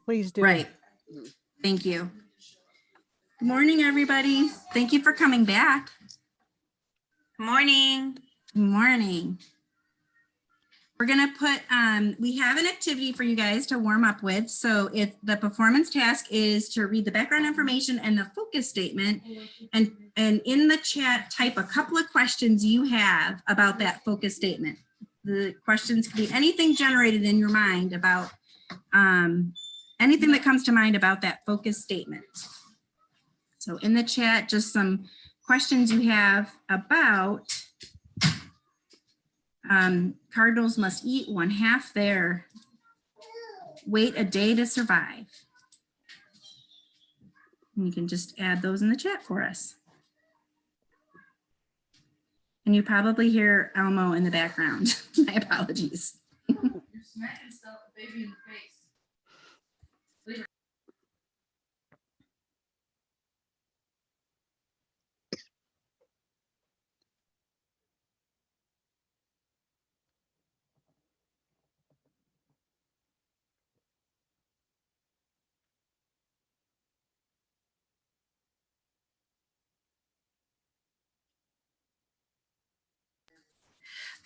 Please do. Right. Thank you. Good morning, everybody. Thank you for coming back. Good morning. Good morning. We're going to put, we have an activity for you guys to warm up with. So if the performance task is to read the background information and the focus statement, and in the chat, type a couple of questions you have about that focus statement. The questions can be anything generated in your mind about anything that comes to mind about that focus statement. So in the chat, just some questions you have about cardinals must eat 1/2 their weight a day to survive. And you can just add those in the chat for us. And you probably hear Elmo in the background. My apologies. You're smacking stuff, baby in the face.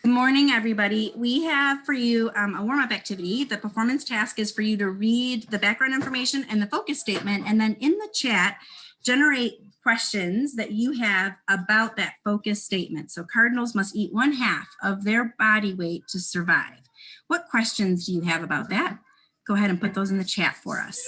Good morning, everybody. We have for you a warm-up activity. The performance task is for you to read the background information and the focus statement, and then in the chat, generate questions that you have about that focus statement. So cardinals must eat 1/2 of their body weight to survive. What questions do you have about that? Go ahead and put those in the chat for us.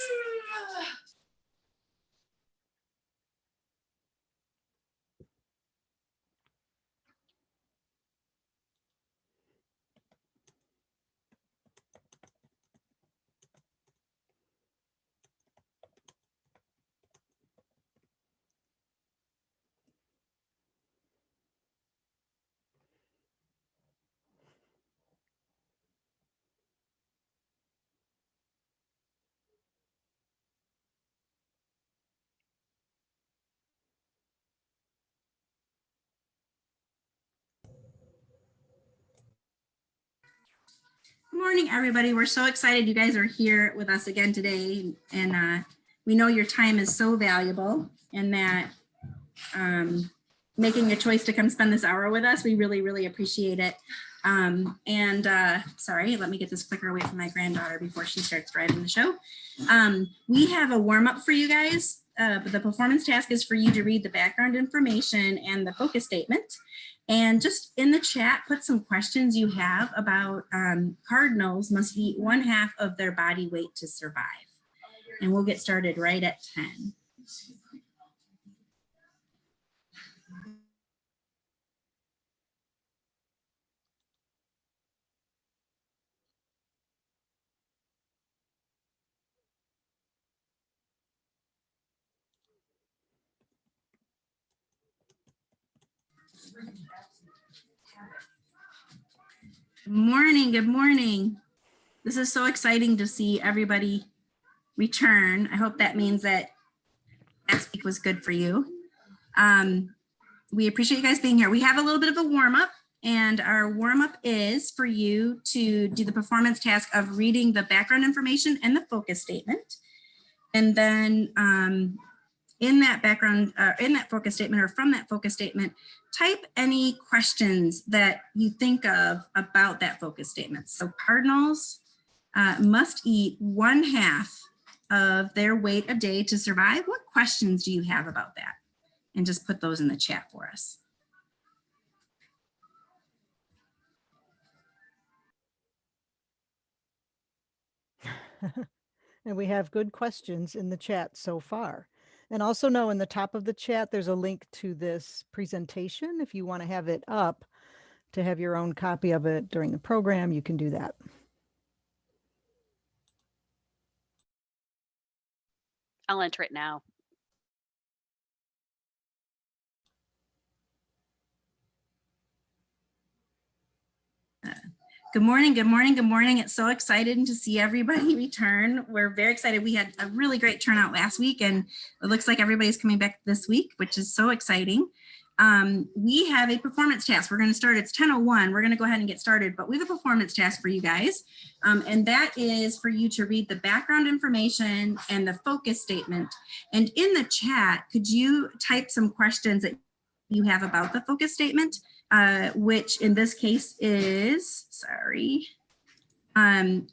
Good morning, everybody. We're so excited you guys are here with us again today. And we know your time is so valuable and that making a choice to come spend this hour with us, we really, really appreciate it. Sorry, let me get this clicker away from my granddaughter before she starts driving the show. We have a warm up for you guys. The performance task is for you to read the background information and the focus statement. And just in the chat, put some questions you have about cardinals must eat 1/2 of their body weight to survive. And we'll get started right at 10. Good morning, good morning. This is so exciting to see everybody return. I hope that means that last week was good for you. We appreciate you guys being here. We have a little bit of a warm up, and our warm up is for you to do the performance task of reading the background information and the focus statement. And then in that background, in that focus statement or from that focus statement, type any questions that you think of about that focus statement. So cardinals must eat 1/2 of their weight a day to survive. What questions do you have about that? And just put those in the chat for us. And we have good questions in the chat so far. And also know in the top of the chat, there's a link to this presentation. If you want to have it up to have your own copy of it during the program, you can do that. I'll enter it now. Good morning, good morning, good morning. It's so exciting to see everybody return. We're very excited. We had a really great turnout last week, and it looks like everybody's coming back this week, which is so exciting. we have a performance task. We're going to start, it's 10:01. We're going to go ahead and get started, but we have a performance task for you guys. And that is for you to read the background information and the focus statement. And in the chat, could you type some questions that you have about the focus statement, which in this case is,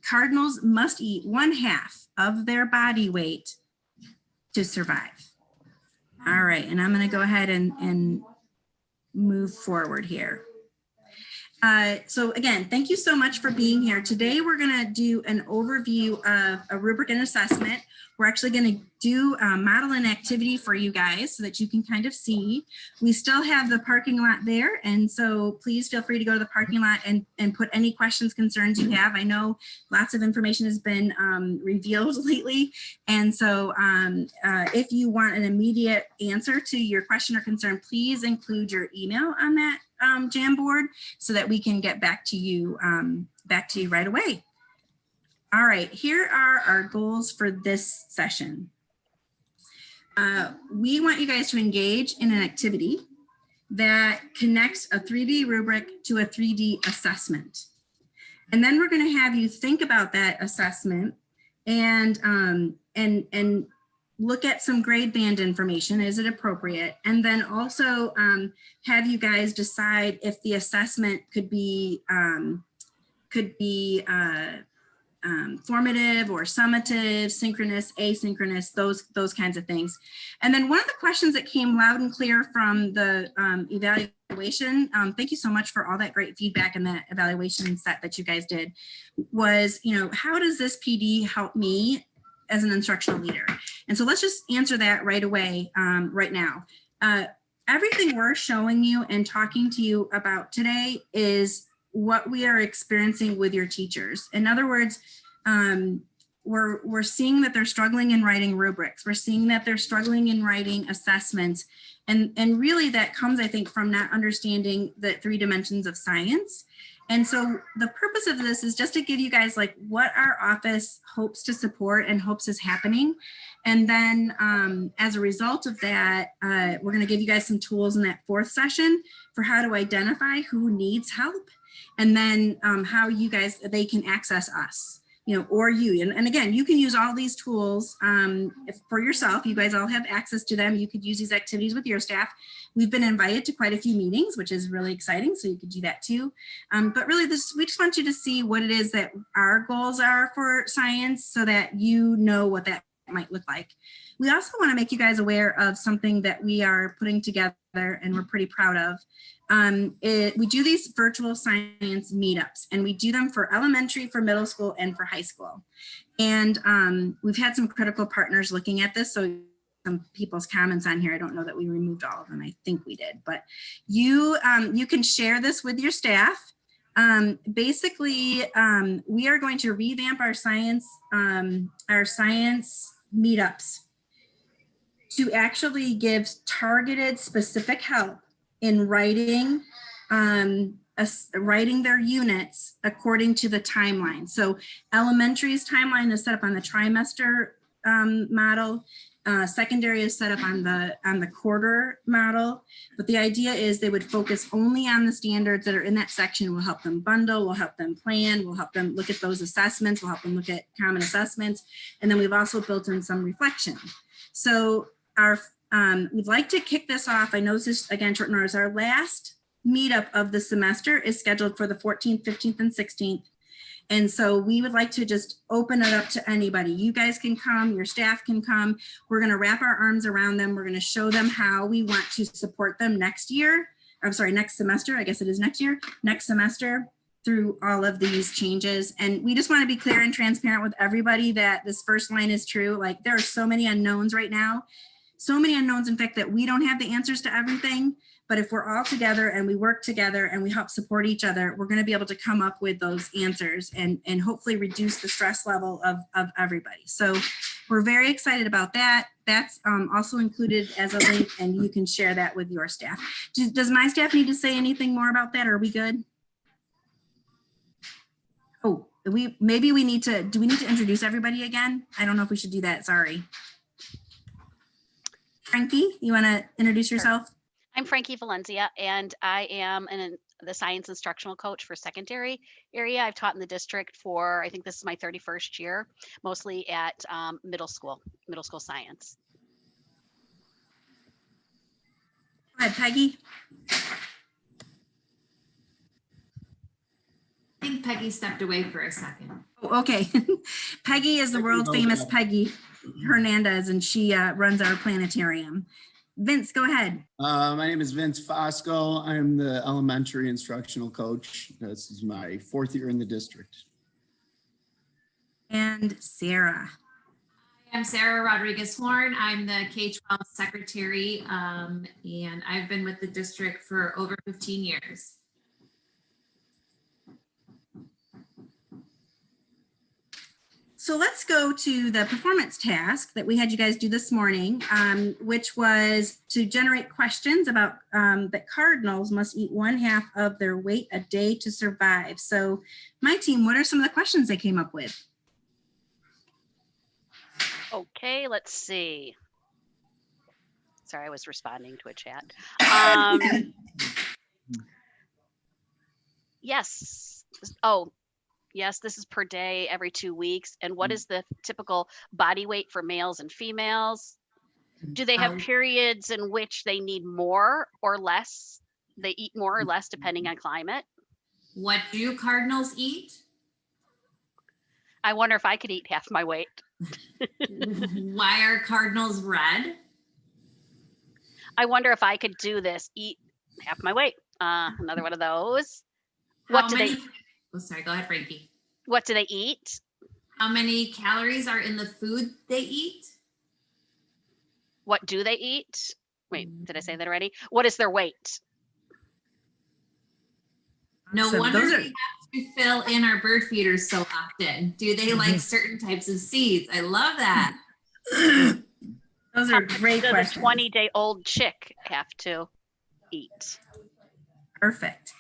cardinals must eat 1/2 of their body weight to survive. All right, and I'm going to go ahead and move forward here. So again, thank you so much for being here. Today, we're going to do an overview of a rubric and assessment. We're actually going to do a model and activity for you guys so that you can kind of see. We still have the parking lot there. And so please feel free to go to the parking lot and put any questions, concerns you have. I know lots of information has been revealed lately. And so if you want an immediate answer to your question or concern, please include your email on that Jamboard so that we can get back to you right away. All right, here are our goals for this session. We want you guys to engage in an activity that connects a 3D rubric to a 3D assessment. And then we're going to have you think about that assessment and look at some grade band information. Is it appropriate? And then also have you guys decide if the assessment could be formative or summative, synchronous, asynchronous, those kinds of things. And then one of the questions that came loud and clear from the evaluation, thank you so much for all that great feedback and that evaluation set that you guys did, was, how does this PD help me as an instructional leader? And so let's just answer that right away, right now. Everything we're showing you and talking to you about today is what we are experiencing with your teachers. In other words, we're seeing that they're struggling in writing rubrics. We're seeing that they're struggling in writing assessments. And really that comes, I think, from not understanding the 3 dimensions of science. And so the purpose of this is just to give you guys like what our office hopes to support and hopes is happening. And then as a result of that, we're going to give you guys some tools in that 4th session for how to identify who needs help. And then how you guys, they can access us, or you. And again, you can use all these tools for yourself. You guys all have access to them. You could use these activities with your staff. We've been invited to quite a few meetings, which is really exciting. So you could do that too. But really, we just want you to see what it is that our goals are for science so that you know what that might look like. We also want to make you guys aware of something that we are putting together and we're pretty proud of. We do these virtual science meetups, and we do them for elementary, for middle school, and for high school. And we've had some critical partners looking at this. So some people's comments on here, I don't know that we removed all of them. I think we did, but you can share this with your staff. Basically, we are going to revamp our science meetups to actually give targeted specific help in writing their units according to the timeline. So elementary's timeline is set up on the trimester model. Secondary is set up on the quarter model. But the idea is they would focus only on the standards that are in that section. We'll help them bundle, we'll help them plan, we'll help them look at those assessments, we'll help them look at common assessments. And then we've also built in some reflection. So we'd like to kick this off. I know this is, again, short notice. Our last meetup of the semester is scheduled for the 14th, 15th, and 16th. And so we would like to just open it up to anybody. You guys can come, your staff can come. We're going to wrap our arms around them. We're going to show them how we want to support them next semester. I guess it is next semester through all of these changes. And we just want to be clear and transparent with everybody that this first line is true. Like, there are so many unknowns right now. So many unknowns, in fact, that we don't have the answers to everything. But if we're all together and we work together and we help support each other, we're going to be able to come up with those answers and hopefully reduce the stress level of everybody. So we're very excited about that. That's also included as a link, and you can share that with your staff. Does my staff need to say anything more about that? Are we good? Oh, do we need to introduce everybody again? I don't know if we should do that. Sorry. Frankie, you want to introduce yourself? I'm Frankie Valencia, and I am the science instructional coach for secondary area. I've taught in the district for, I think this is my 31st year, mostly at middle school science. Go ahead, Peggy. I think Peggy stepped away for a second. Oh, okay. Peggy is the world famous Peggy Hernandez, and she runs our planetarium. Vince, go ahead. My name is Vince Fosco. I'm the elementary instructional coach. This is my 4th year in the district. And Sarah. I'm Sarah Rodriguez Horn. I'm the K-12 secretary, and I've been with the district for over 15 years. So let's go to the performance task that we had you guys do this morning, which was to generate questions about that cardinals must eat 1/2 of their weight a day to survive. So my team, what are some of the questions they came up with? Okay, let's see. Sorry, I was responding to a chat. Yes. Oh, yes, this is per day, every 2 weeks. And what is the typical body weight for males and females? Do they have periods in which they need more or less? They eat more or less depending on climate. What do cardinals eat? I wonder if I could eat half my weight. Why are cardinals red? I wonder if I could do this, eat half my weight. Another one of those. Oh, sorry, go ahead, Frankie. What do they eat? How many calories are in the food they eat? What do they eat? Wait, did I say that already? What is their weight? No So wonder those are- we have to fill in our bird feeders so often. Do they like certain types of seeds? I love that. Those are great Does questions. a 20-day-old chick have to eat? Perfect.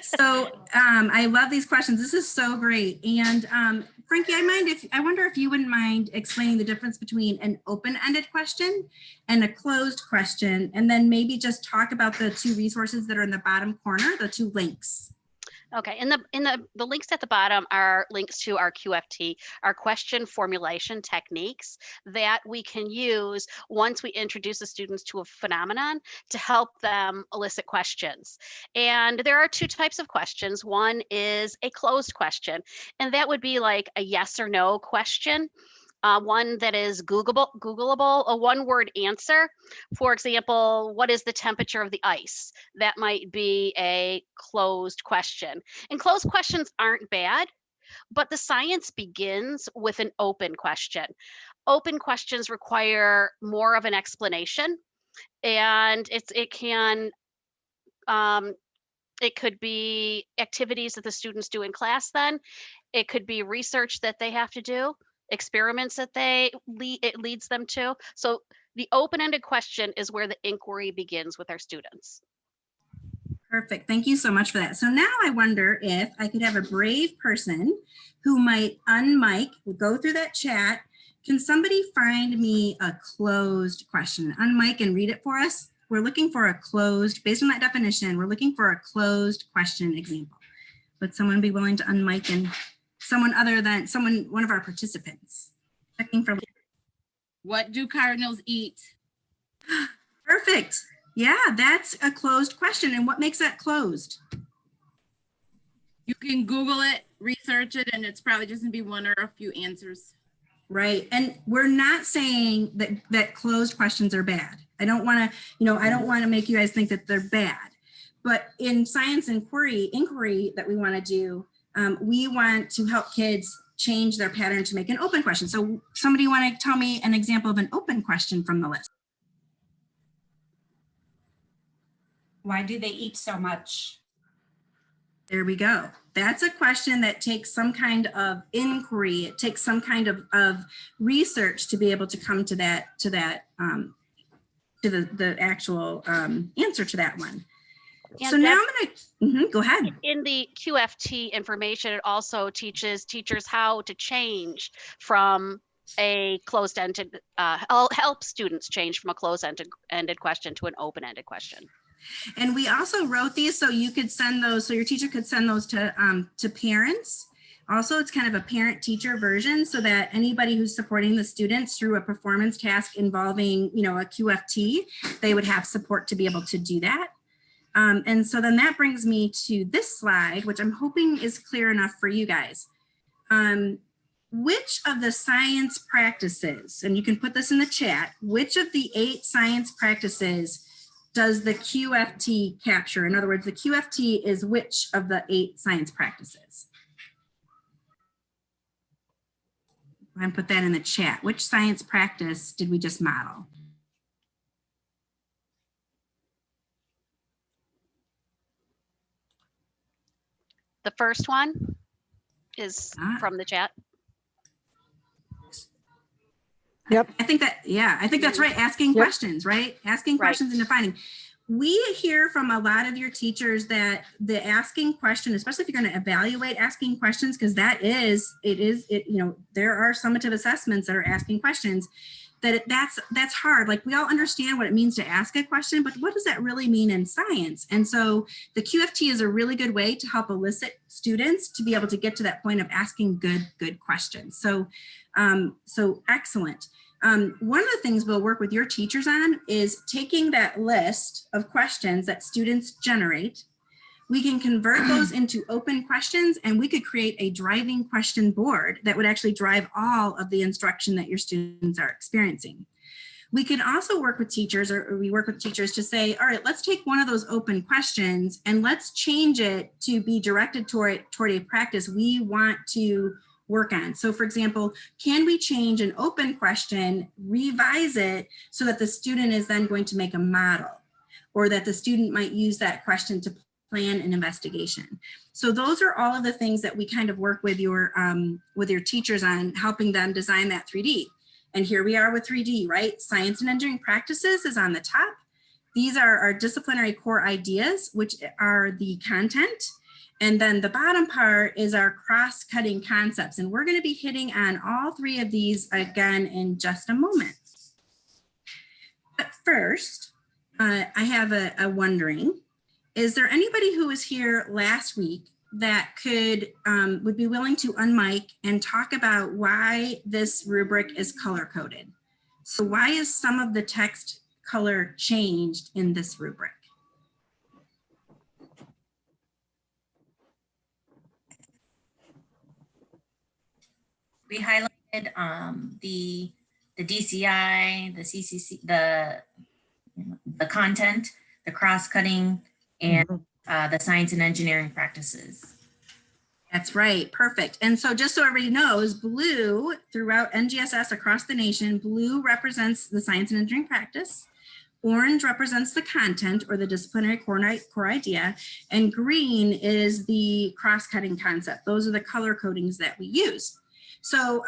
So I love these questions. This is so great. And Frankie, I wonder if you wouldn't mind explaining the difference between an open-ended question and a closed question, and then maybe just talk about the 2 resources that are in the bottom corner, the 2 links. Okay, in the links at the bottom are links to our QFT, our question formulation techniques that we can use once we introduce the students to a phenomenon to help them elicit questions. And there are 2 types of questions. One is a closed question, and that would be like a yes or no question. One that is Googleable, a 1-word answer. For example, what is the temperature of the ice? That might be a closed question. And closed questions aren't bad, but the science begins with an open question. Open questions require more of an explanation, and it could be activities that the students do in class then. It could be research that they have to do, experiments that it leads them to. So the open-ended question is where the inquiry begins with our students. Perfect. Thank you so much for that. So now I wonder if I could have a brave person who might unmic, we'll go through that chat. Can somebody find me a closed question? Unmic and read it for us. We're looking for a closed, based on that definition, we're looking for a closed question example. Would someone be willing to unmic and one of our participants? Checking for. What do cardinals eat? Perfect. Yeah, that's a closed question. And what makes that closed? You can Google it, research it, and it's probably just gonna be one or a few answers. Right. And we're not saying that closed questions are bad. I don't want to make you guys think that they're bad. But in science inquiry that we want to do, we want to help kids change their pattern to make an open question. So somebody want to tell me an example of an open question from the list? Why do they eat so much? There we go. That's a question that takes some kind of inquiry. It takes some kind of research to be able to come to the actual answer to that one. And so now I'm going to go ahead. In the QFT information, it also teaches teachers how to change from a closed-ended, help students change from a closed-ended question to an open-ended question. And we also wrote these so you could send those, so your teacher could send those to parents. Also, it's kind of a parent-teacher version so that anybody who's supporting the students through a performance task involving, you know, a QFT, they would have support to be able to do that. And so then that brings me to this slide, which I'm hoping is clear enough for you guys. Which of the science practices, and you can put this in the chat, which of the 8 science practices does the QFT capture? In other words, the QFT is which of the 8 science practices? And put that in the chat. Which science practice did we just model? The first one is from the chat. Yep. I think that, yeah, I think that's right. Asking Yep. questions, right? Asking Right. questions and defining. We hear from a lot of your teachers that the asking question, especially if you're going to evaluate asking questions, because you know, there are summative assessments that are asking questions, that's hard. Like, we all understand what it means to ask a question, but what does that really mean in science? And so the QFT is a really good way to help elicit students to be able to get to that point of asking good questions. So, so excellent. One of the things we'll work with your teachers on is taking that list of questions that students generate. We can convert those into open questions, and we could create a driving question board that would actually drive all of the instruction that your students are experiencing. We could also work with teachers, or we work with teachers to say, all right, let's take one of those open questions and let's change it to be directed toward a practice we want to work on. So for example, can we change an open question, revise it so that the student is then going to make a model, or that the student might use that question to plan an investigation? So those are all of the things that we kind of work with your teachers on, helping them design that 3D. And here we are with 3D, right? Science and engineering practices is on the top. These are our disciplinary core ideas, which are the content. And then the bottom part is our cross-cutting concepts. And we're going to be hitting on all 3 of these again in just a moment. But first, I have a wondering, is there anybody who was here last week that would be willing to unmic and talk about why this rubric is color-coded? So why is some of the text color changed in this rubric? We highlighted the DCI, the CCC, the content, the cross-cutting, and the science and engineering practices. That's right, perfect. And so just so everybody knows, blue throughout NGSS across the nation, blue represents the science and engineering practice. Orange represents the content or the disciplinary core idea, and green is the cross-cutting concept. Those are the color codings that we use. So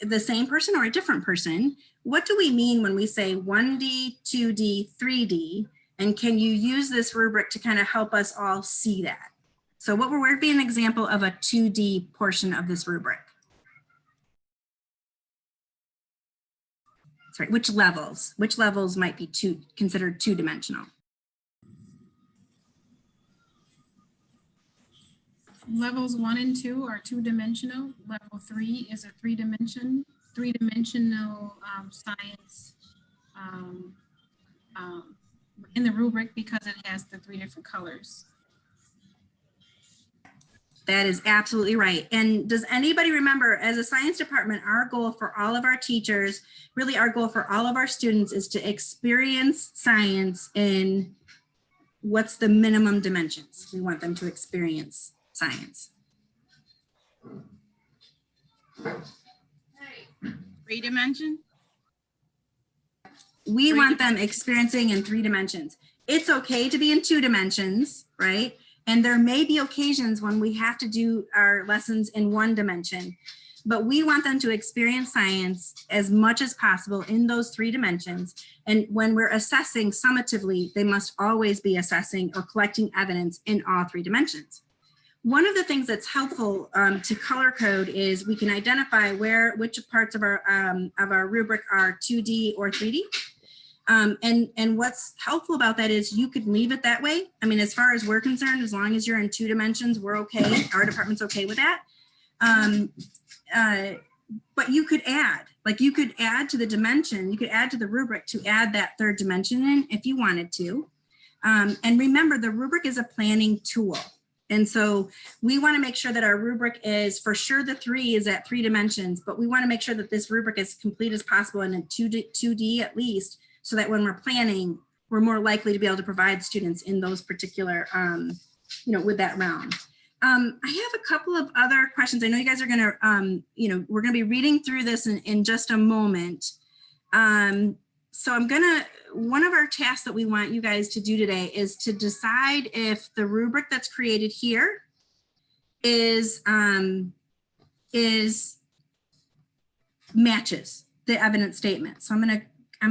the same person or a different person, what do we mean when we say 1D, 2D, 3D? And can you use this rubric to kind of help us all see that? So what would be an example of a 2D portion of this rubric? Sorry, which levels? Which levels might be considered two-dimensional? Levels 1 and 2 are 2-dimensional. Level 3 is a 3-dimensional science in the rubric because it has the 3 different colors. That is absolutely right. And does anybody remember, as a science department, our goal for all of our teachers, really our goal for all of our students, is to experience science in what's the minimum dimensions we want them to experience science? 3 dimension? We want them experiencing in 3 dimensions. It's okay to be in 2 dimensions, right? And there may be occasions when we have to do our lessons in 1 dimension, but we want them to experience science as much as possible in those 3 dimensions. And when we're assessing summatively, they must always be assessing or collecting evidence in all 3 dimensions. One of the things that's helpful to color code is we can identify which parts of our rubric are 2D or 3D. And what's helpful about that is you could leave it that way. I mean, as far as we're concerned, as long as you're in 2 dimensions, we're okay. Our department's okay with that. But you could add, like you could add to the dimension, you could add to the rubric to add that 3rd dimension in if you wanted to. And remember, the rubric is a planning tool. And so we want to make sure that our rubric is, for sure, the 3 is at 3 dimensions, but we want to make sure that this rubric is complete as possible in a 2D at least, so that when we're planning, we're more likely to be able to provide students in those particular, with that round. I have a couple of other questions. I know you guys are going to, we're going to be reading through this in just a moment. So one of our tasks that we want you guys to do today is to decide if the rubric that's created here is matches the evidence statement. So I'm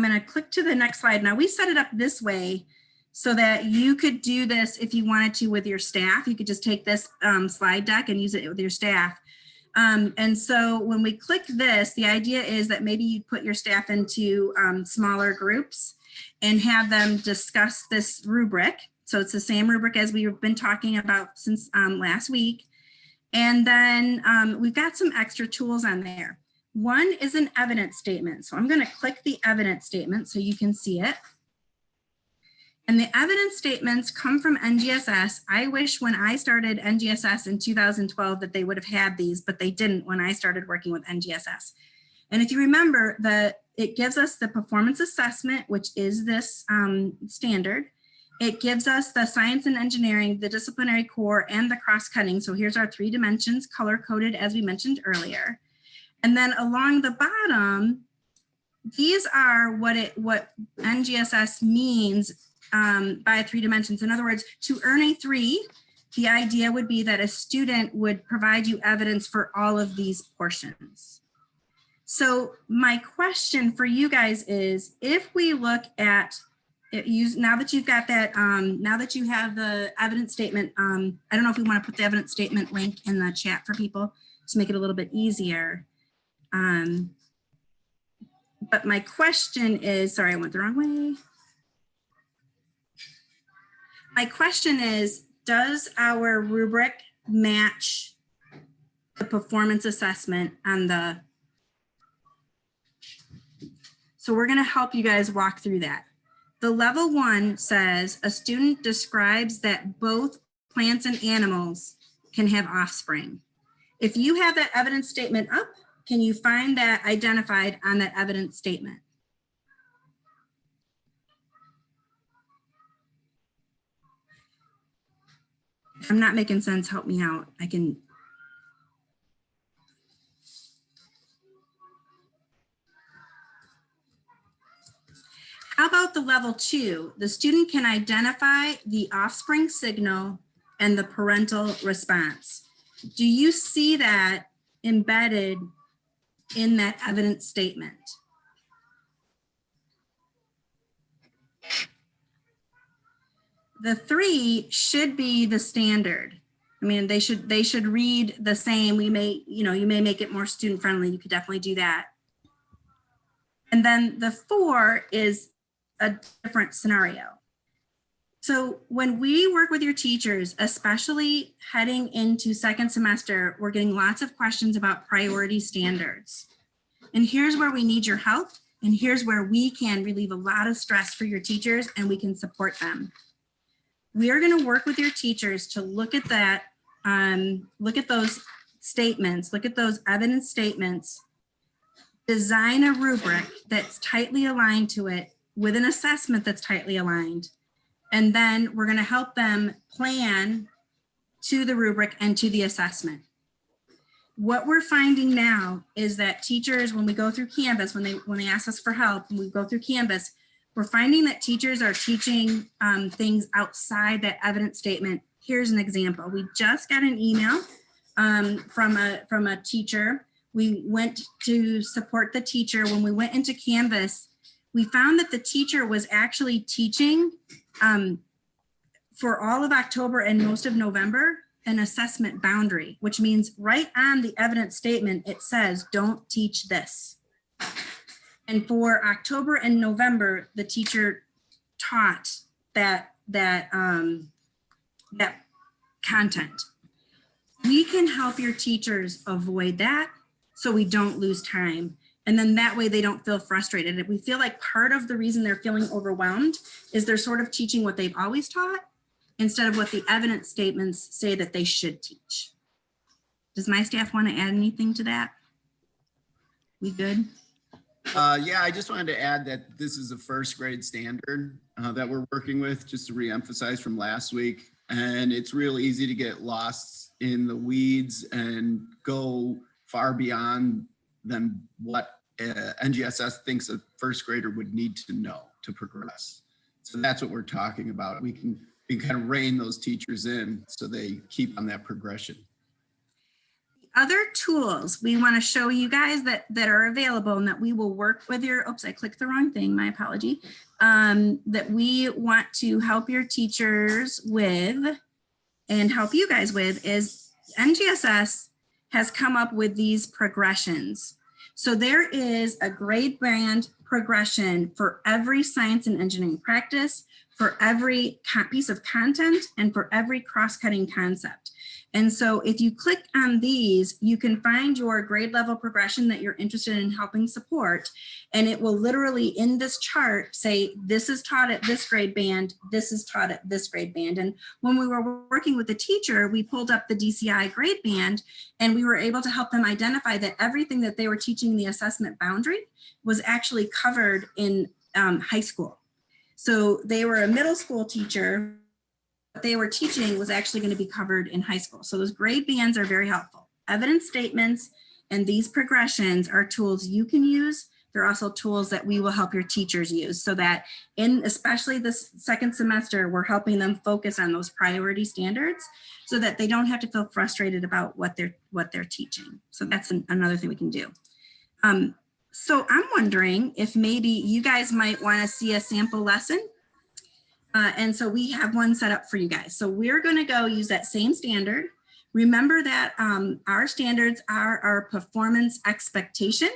going to click to the next slide. Now we set it up this way so that you could do this if you wanted to with your staff. You could just take this slide deck and use it with your staff. And so when we click this, the idea is that maybe you put your staff into smaller groups and have them discuss this rubric. So it's the same rubric as we've been talking about since last week. And then we've got some extra tools on there. One is an evidence statement. So I'm going to click the evidence statement so you can see it. And the evidence statements come from NGSS. I wish when I started NGSS in 2012 that they would have had these, but they didn't when I started working with NGSS. And if you remember, it gives us the performance assessment, which is this standard. It gives us the science and engineering, the disciplinary core, and the cross-cutting. So here's our 3 dimensions, color-coded as we mentioned earlier. And then along the bottom, these are what NGSS means by 3 dimensions. In other words, to earn a 3, the idea would be that a student would provide you evidence for all of these portions. So my question for you guys is, if we look at now that you've got that, now that you have the evidence statement, I don't know if we want to put the evidence statement link in the chat for people to make it a little bit easier. But my question is, sorry, I went the wrong way. My question is, does our rubric match the performance assessment on the, so we're going to help you guys walk through that. The level 1 says a student describes that both plants and animals can have offspring. If you have that evidence statement up, can you find that identified on that evidence statement? If I'm not making sense, help me out. I can. How about the level 2? The student can identify the offspring signal and the parental response. Do you see that embedded in that evidence statement? The 3 should be the standard. I mean, they should read the same. We may, you may make it more student friendly. You could definitely do that. And then the 4 is a different scenario. So when we work with your teachers, especially heading into 2nd semester, we're getting lots of questions about priority standards. And here's where we need your help. And here's where we can relieve a lot of stress for your teachers and we can support them. We are going to work with your teachers to look at that, look at those statements, look at those evidence statements, design a rubric that's tightly aligned to it with an assessment that's tightly aligned. And then we're going to help them plan to the rubric and to the assessment. What we're finding now is that teachers, when we go through Canvas, when they ask us for help, when we go through Canvas, we're finding that teachers are teaching things outside that evidence statement. Here's an example. We just got an email from a teacher. We went to support the teacher. When we went into Canvas, we found that the teacher was actually teaching for all of October and most of November an assessment boundary, which means right on the evidence statement, it says, don't teach this. And for October and November, the teacher taught that content. We can help your teachers avoid that so we don't lose time. And then that way they don't feel frustrated. If we feel like part of the reason they're feeling overwhelmed is they're sort of teaching what they've always taught instead of what the evidence statements say that they should teach. Does my staff want to add anything to that? We good? Yeah, I just wanted to add that this is a first grade standard that we're working with, just to reemphasize from last week. And it's real easy to get lost in the weeds and go far beyond than what NGSS thinks a first grader would need to know to progress. So that's what we're talking about. We can kind of rein those teachers in so they keep on that progression. Other tools we want to show you guys that are available and that we will work with your, oops, I clicked the wrong thing, my apology, that we want to help your teachers with and help you guys with is NGSS has come up with these progressions. So there is a grade band progression for every science and engineering practice, for every piece of content, and for every cross-cutting concept. And so if you click on these, you can find your grade level progression that you're interested in helping support. And it will literally in this chart say, this is taught at this grade band, this is taught at this grade band. And when we were working with the teacher, we pulled up the DCI grade band and we were able to help them identify that everything that they were teaching in the assessment boundary was actually covered in high school. So they were a middle school teacher. What they were teaching was actually going to be covered in high school. So those grade bands are very helpful. Evidence statements and these progressions are tools you can use. They're also tools that we will help your teachers use so that in especially this second semester, we're helping them focus on those priority standards so that they don't have to feel frustrated about what they're teaching. So that's another thing we can do. So I'm wondering if maybe you guys might want to see a sample lesson. And so we have one set up for you guys. So we're going to go use that same standard. Remember that our standards are our performance expectation.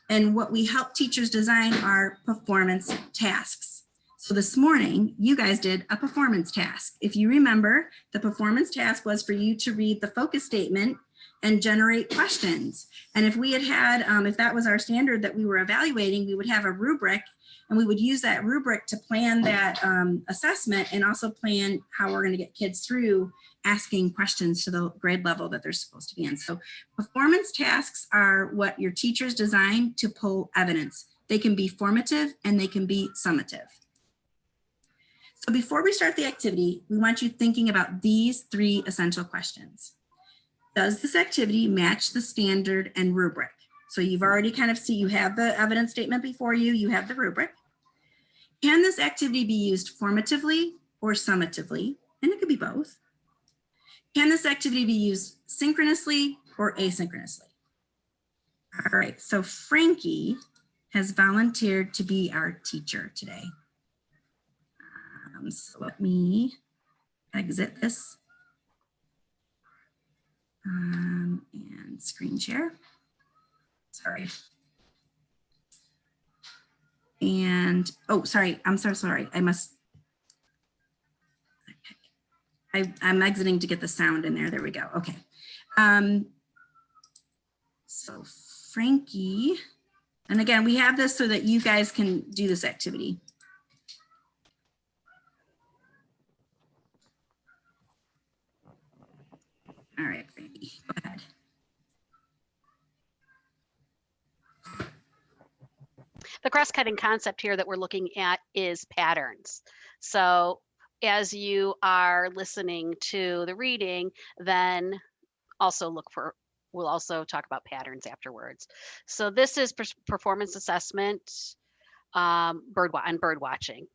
And what we help teachers design are performance tasks. So this morning, you guys did a performance task. If you remember, the performance task was for you to read the focus statement and generate questions. And if we had, if that was our standard that we were evaluating, we would have a rubric and we would use that rubric to plan that assessment and also plan how we're going to get kids through asking questions to the grade level that they're supposed to be in. So performance tasks are what your teachers design to pull evidence. They can be formative and they can be summative. So before we start the activity, we want you thinking about these 3 essential questions. Does this activity match the standard and rubric? So you've already kind of see, you have the evidence statement before you, you have the rubric. Can this activity be used formatively or summatively? And it could be both. Can this activity be used synchronously or asynchronously? All right, so Frankie has volunteered to be our teacher today. So let me exit this and screen share. Sorry. And, oh, sorry, I'm so sorry. I must, okay. I'm exiting to get the sound in there. There we go. Okay. So Frankie, and again, we have this so that you guys can do this activity. All right, Frankie, go ahead. The cross-cutting concept here that we're looking at is patterns. So as you are listening to the reading, then also we'll also talk about patterns afterwards. So this is performance assessment bird watching.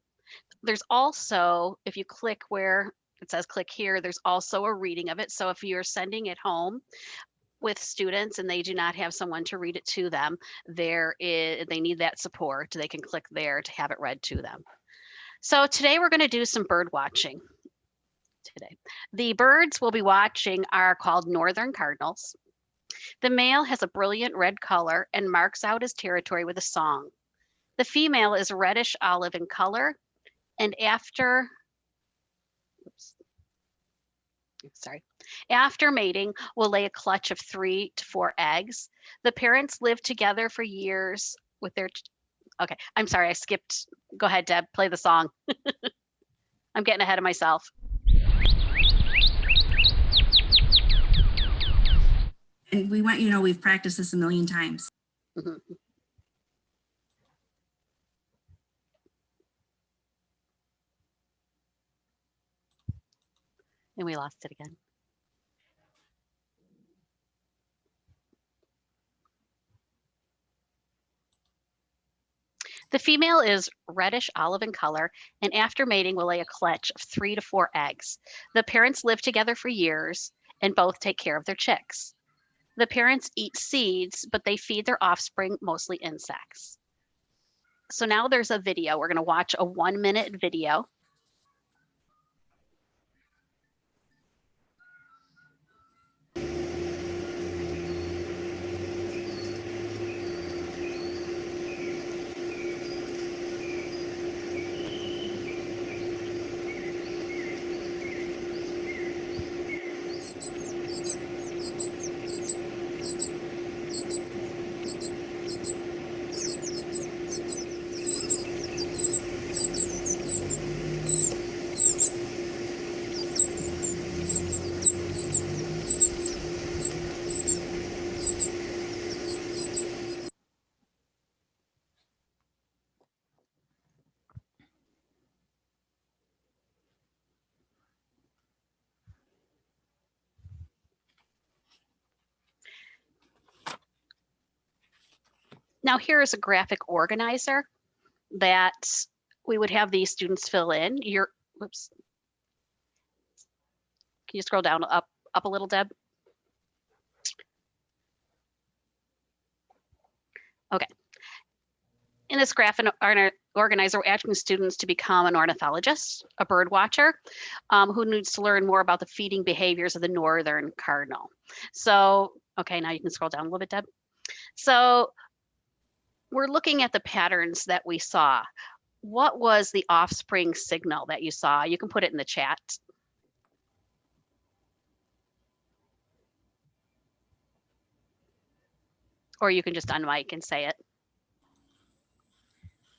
There's also, if you click where it says click here, there's also a reading of it. So if you're sending it home with students and they do not have someone to read it to them, they need that support, they can click there to have it read to them. So today we're going to do some bird watching. The birds we'll be watching are called northern cardinals. The male has a brilliant red color and marks out his territory with a song. The female is reddish olive in color, and after mating will lay a clutch of 3 to 4 eggs. The parents live together for years with their okay, I'm sorry, I skipped. Go ahead, Deb, play the song. I'm getting ahead of myself. And we want you to know we've practiced this a million times. Mhm. And we lost it again. The female is reddish olive in color, and after mating will lay a clutch of 3 to 4 eggs. The parents live together for years and both take care of their chicks. The parents eat seeds, but they feed their offspring mostly insects. So now there's a video. We're going to watch a 1-minute video. Now here is a graphic organizer that we would have these students fill in. Whoops. Can you scroll down up a little, Deb? Okay. In this graphic organizer, we're asking students to become an ornithologist, a bird watcher, who needs to learn more about the feeding behaviors of the northern cardinal. So, okay, now you can scroll down a little bit, Deb. So we're looking at the patterns that we saw. What was the offspring signal that you saw? You can put it in the chat. Or you can just unmic and say it.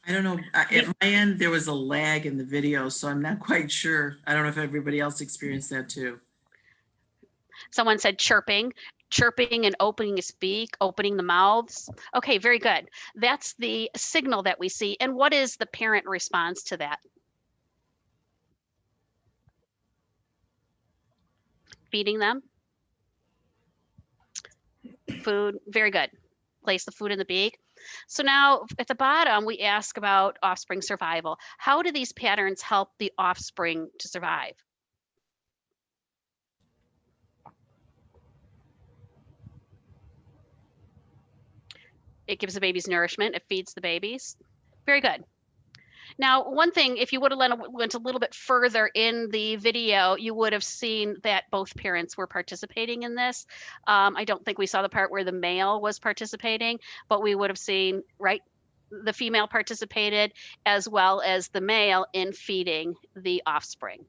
I don't know. At my end, there was a lag in the video, so I'm not quite sure. I don't know if everybody else experienced that too. Someone said chirping and opening his beak, opening the mouths. Okay, very good. That's the signal that we see. And what is the parent response to that? Feeding them? Food, very good. Place the food in the beak. So now at the bottom, we ask about offspring survival. How do these patterns help the offspring to survive? It gives the babies nourishment. It feeds the babies. Very good. Now, one thing, if you would have went a little bit further in the video, you would have seen that both parents were participating in this. I don't think we saw the part where the male was participating, but we would have seen, right, the female participated as well as the male in feeding the offspring.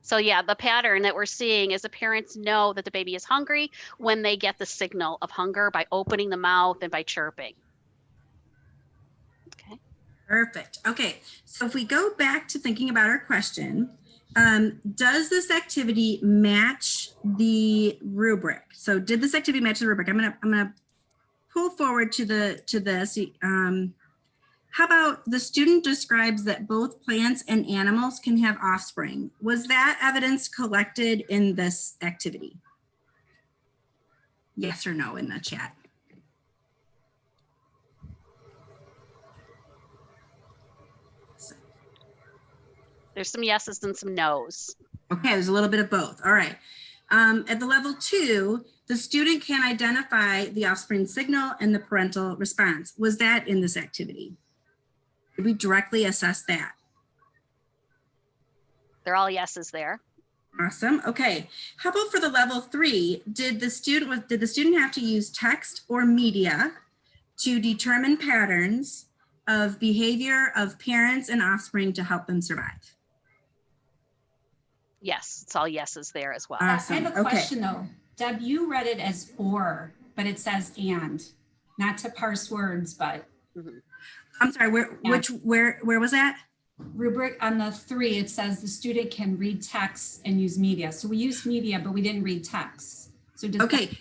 So yeah, the pattern that we're seeing is the parents know that the baby is hungry when they get the signal of hunger by opening the mouth and by chirping. Okay. Perfect. Okay, so if we go back to thinking about our question, does this activity match the rubric? So did this activity match the rubric? I'm gonna pull forward to this. How about the student describes that both plants and animals can have offspring? Was that evidence collected in this activity? Yes or no in the chat. There's some yeses and some nos. Okay, there's a little bit of both. All right. At the level 2, the student can identify the offspring signal and the parental response. Was that in this activity? Did we directly assess that? They're all yeses there. Awesome. Okay. How about for the level 3? Did the student have to use text or media to determine patterns of behavior of parents and offspring to help them survive? Yes, it's all yeses there as well. Awesome. I have a Okay. question though. Deb, you read it as or, but it says and. Not to parse words, but I'm sorry, where was that? rubric on the 3, it says the student can read text and use media. So we used media, but we didn't read text. So does Okay.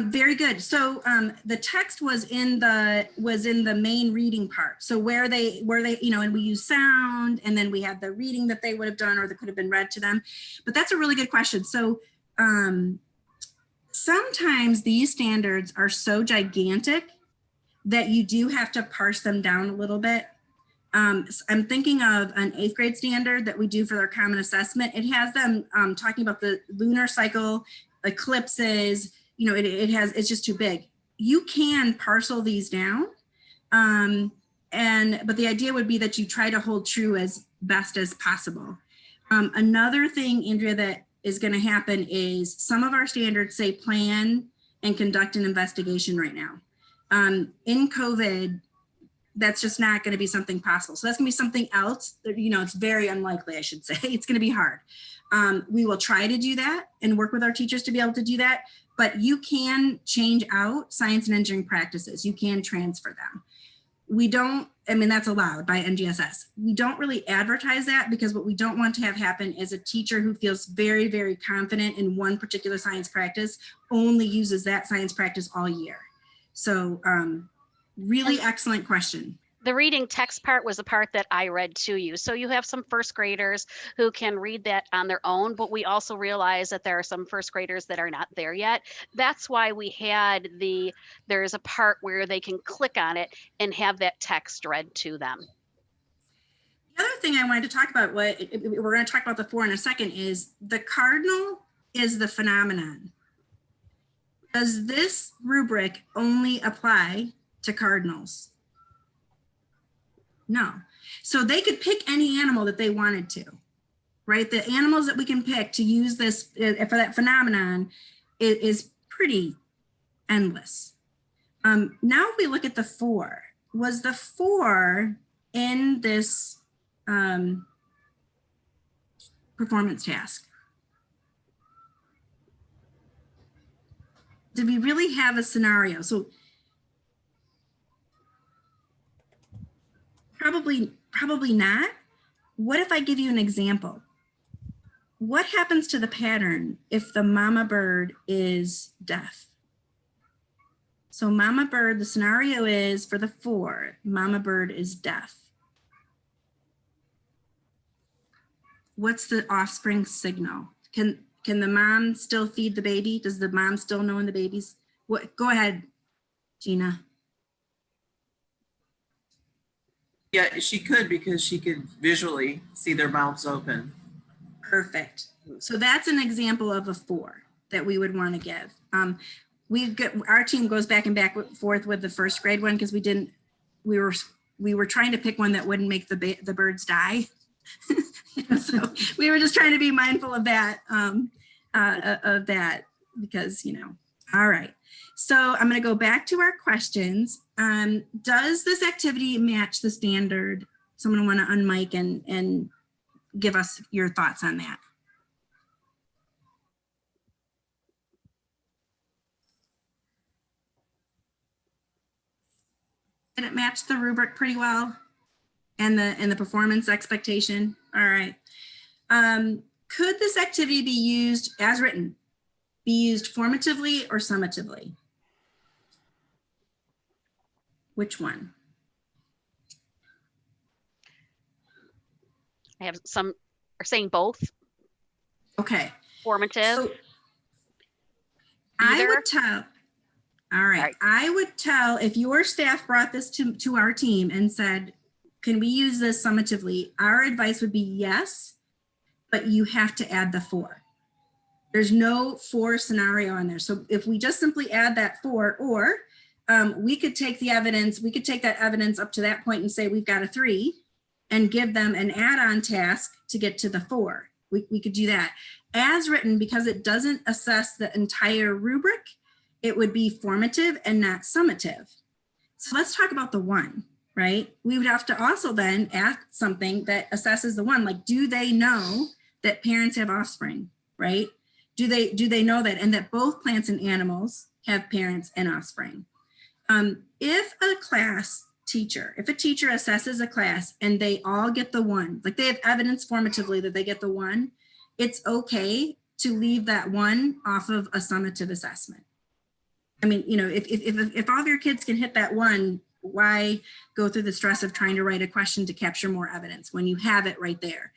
Very good. So the text was in the main reading part. So where they, and we use sound, and then we had the reading that they would have done or that could have been read to them. But that's a really good question. So sometimes these standards are so gigantic that you do have to parse them down a little bit. I'm thinking of an 8th grade standard that we do for their common assessment. It has them talking about the lunar cycle, eclipses, it's just too big. You can parcel these down. But the idea would be that you try to hold true as best as possible. Another thing, Andrea, that is going to happen is some of our standards say plan and conduct an investigation right now. In COVID, that's just not going to be something possible. So that's going to be something else. It's very unlikely, I should say. It's going to be hard. We will try to do that and work with our teachers to be able to do that. But you can change out science and engineering practices. You can transfer them. That's allowed by NGSS. We don't really advertise that because what we don't want to have happen is a teacher who feels very, very confident in one particular science practice only uses that science practice all year. So really excellent question. The reading text part was the part that I read to you. So you have some first graders who can read that on their own, but we also realize that there are some first graders that are not there yet. That's why we had there's a part where they can click on it and have that text read to them. The other thing I wanted to talk about, we're going to talk about the 4 in a second, is the cardinal is the phenomenon. Does this rubric only apply to cardinals? No. So they could pick any animal that they wanted to, right? The animals that we can pick to use this for that phenomenon is pretty endless. Now if we look at the 4, was the 4 in this performance task? Did we really have a scenario? So probably not. What if I give you an example? What happens to the pattern if the mama bird is deaf? So mama bird, the scenario is for the 4, mama bird is deaf. What's the offspring signal? Can the mom still feed the baby? Does the mom still know when the baby's? What? Go ahead, Gina. Yeah, she could because she could visually see their mouths open. Perfect. So that's an example of a 4 that we would want to give. Our team goes back and forth with the first grade one because we were trying to pick one that wouldn't make the birds die. So we were just trying to be mindful of that, because, all right. So I'm going to go back to our questions. Does this activity match the standard? Someone want to unmic and give us your thoughts on that. Did it match the rubric pretty well and the performance expectation? All right. Could this activity be used as written, be used formatively or summatively? Which one? I have some are saying both. Okay. Formative. So I would tell, all right. I would tell if your staff brought this to our team and said, can we use this summatively? Our advice would be yes, but you have to add the 4. There's no 4 scenario in there. So if we just simply add that 4, or we could take the evidence, we could take that evidence up to that point and say we've got a 3 and give them an add-on task to get to the 4. we could do that. As written, because it doesn't assess the entire rubric, it would be formative and not summative. So let's talk about the one, right? We would have to also then ask something that assesses the one, like, do they know that parents have offspring, right? Do they know that, and that both plants and animals have parents and offspring? If a teacher assesses a class and they all get the one, like they have evidence formatively that they get the one, it's okay to leave that one off of a summative assessment. I mean, you know, if all of your kids can hit that one, why go through the stress of trying to write a question to capture more evidence when you have it right there?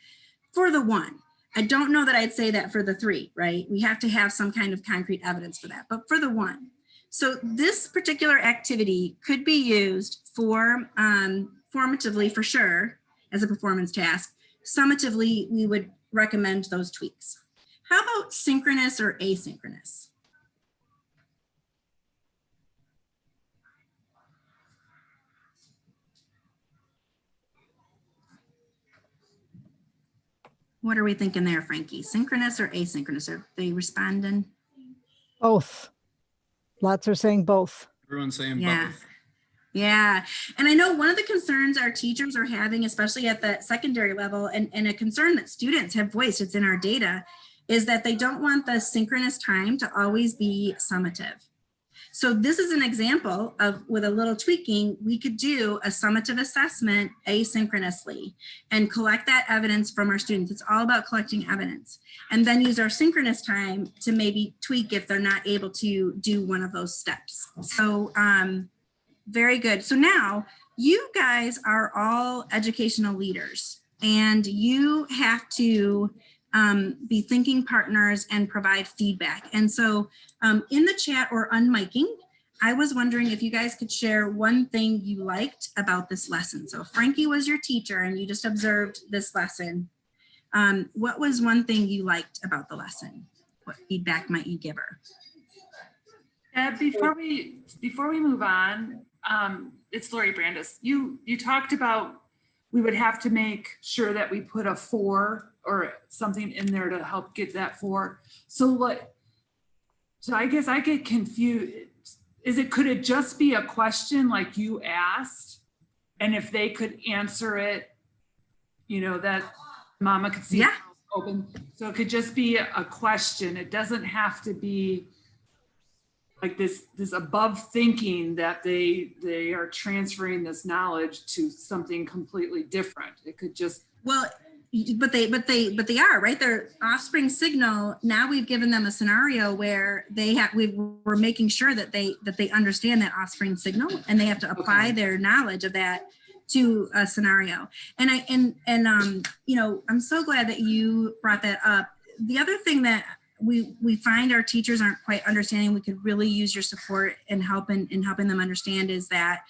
For the one, I don't know that I'd say that for the three, right? We have to have some kind of concrete evidence for that, but for the one. So this particular activity could be used for formatively for sure as a performance task. Summatively, we would recommend those tweaks. How about synchronous or asynchronous? What are we thinking there, Frankie? Synchronous or asynchronous? Are they responding? Both. Lots are saying both. Everyone's saying Yeah. both. Yeah. And I know one of the concerns our teachers are having, especially at the secondary level, and a concern that students have voiced, it's in our data, is that they don't want the synchronous time to always be summative. So this is an example of, with a little tweaking, we could do a summative assessment asynchronously and collect that evidence from our students. It's all about collecting evidence, and then use our synchronous time to maybe tweak if they're not able to do one of those steps. So very good. So now you guys are all educational leaders, and you have to be thinking partners and provide feedback. And so in the chat or unmiking, I was wondering if you guys could share one thing you liked about this lesson. So Frankie was your teacher and you just observed this lesson. What was one thing you liked about the lesson? What feedback might you give her? Before we move on, it's Lori Brandis. You talked about we would have to make sure that we put a 4 or something in there to help get that 4. So I guess I get confused. Could it just be a question like you asked? And if they could answer it, you know, that mama could see it open. So it could just be a question. It doesn't have to be like this above thinking that they are transferring this knowledge to something completely different. It could just, well, but they are, right? Their offspring signal. Now we've given them a scenario where we're making sure that they understand that offspring signal, and they have to apply their knowledge of that to a scenario. And you know, I'm so glad that you brought that up. The other thing that we find our teachers aren't quite understanding, we could really use your support in helping them understand, is that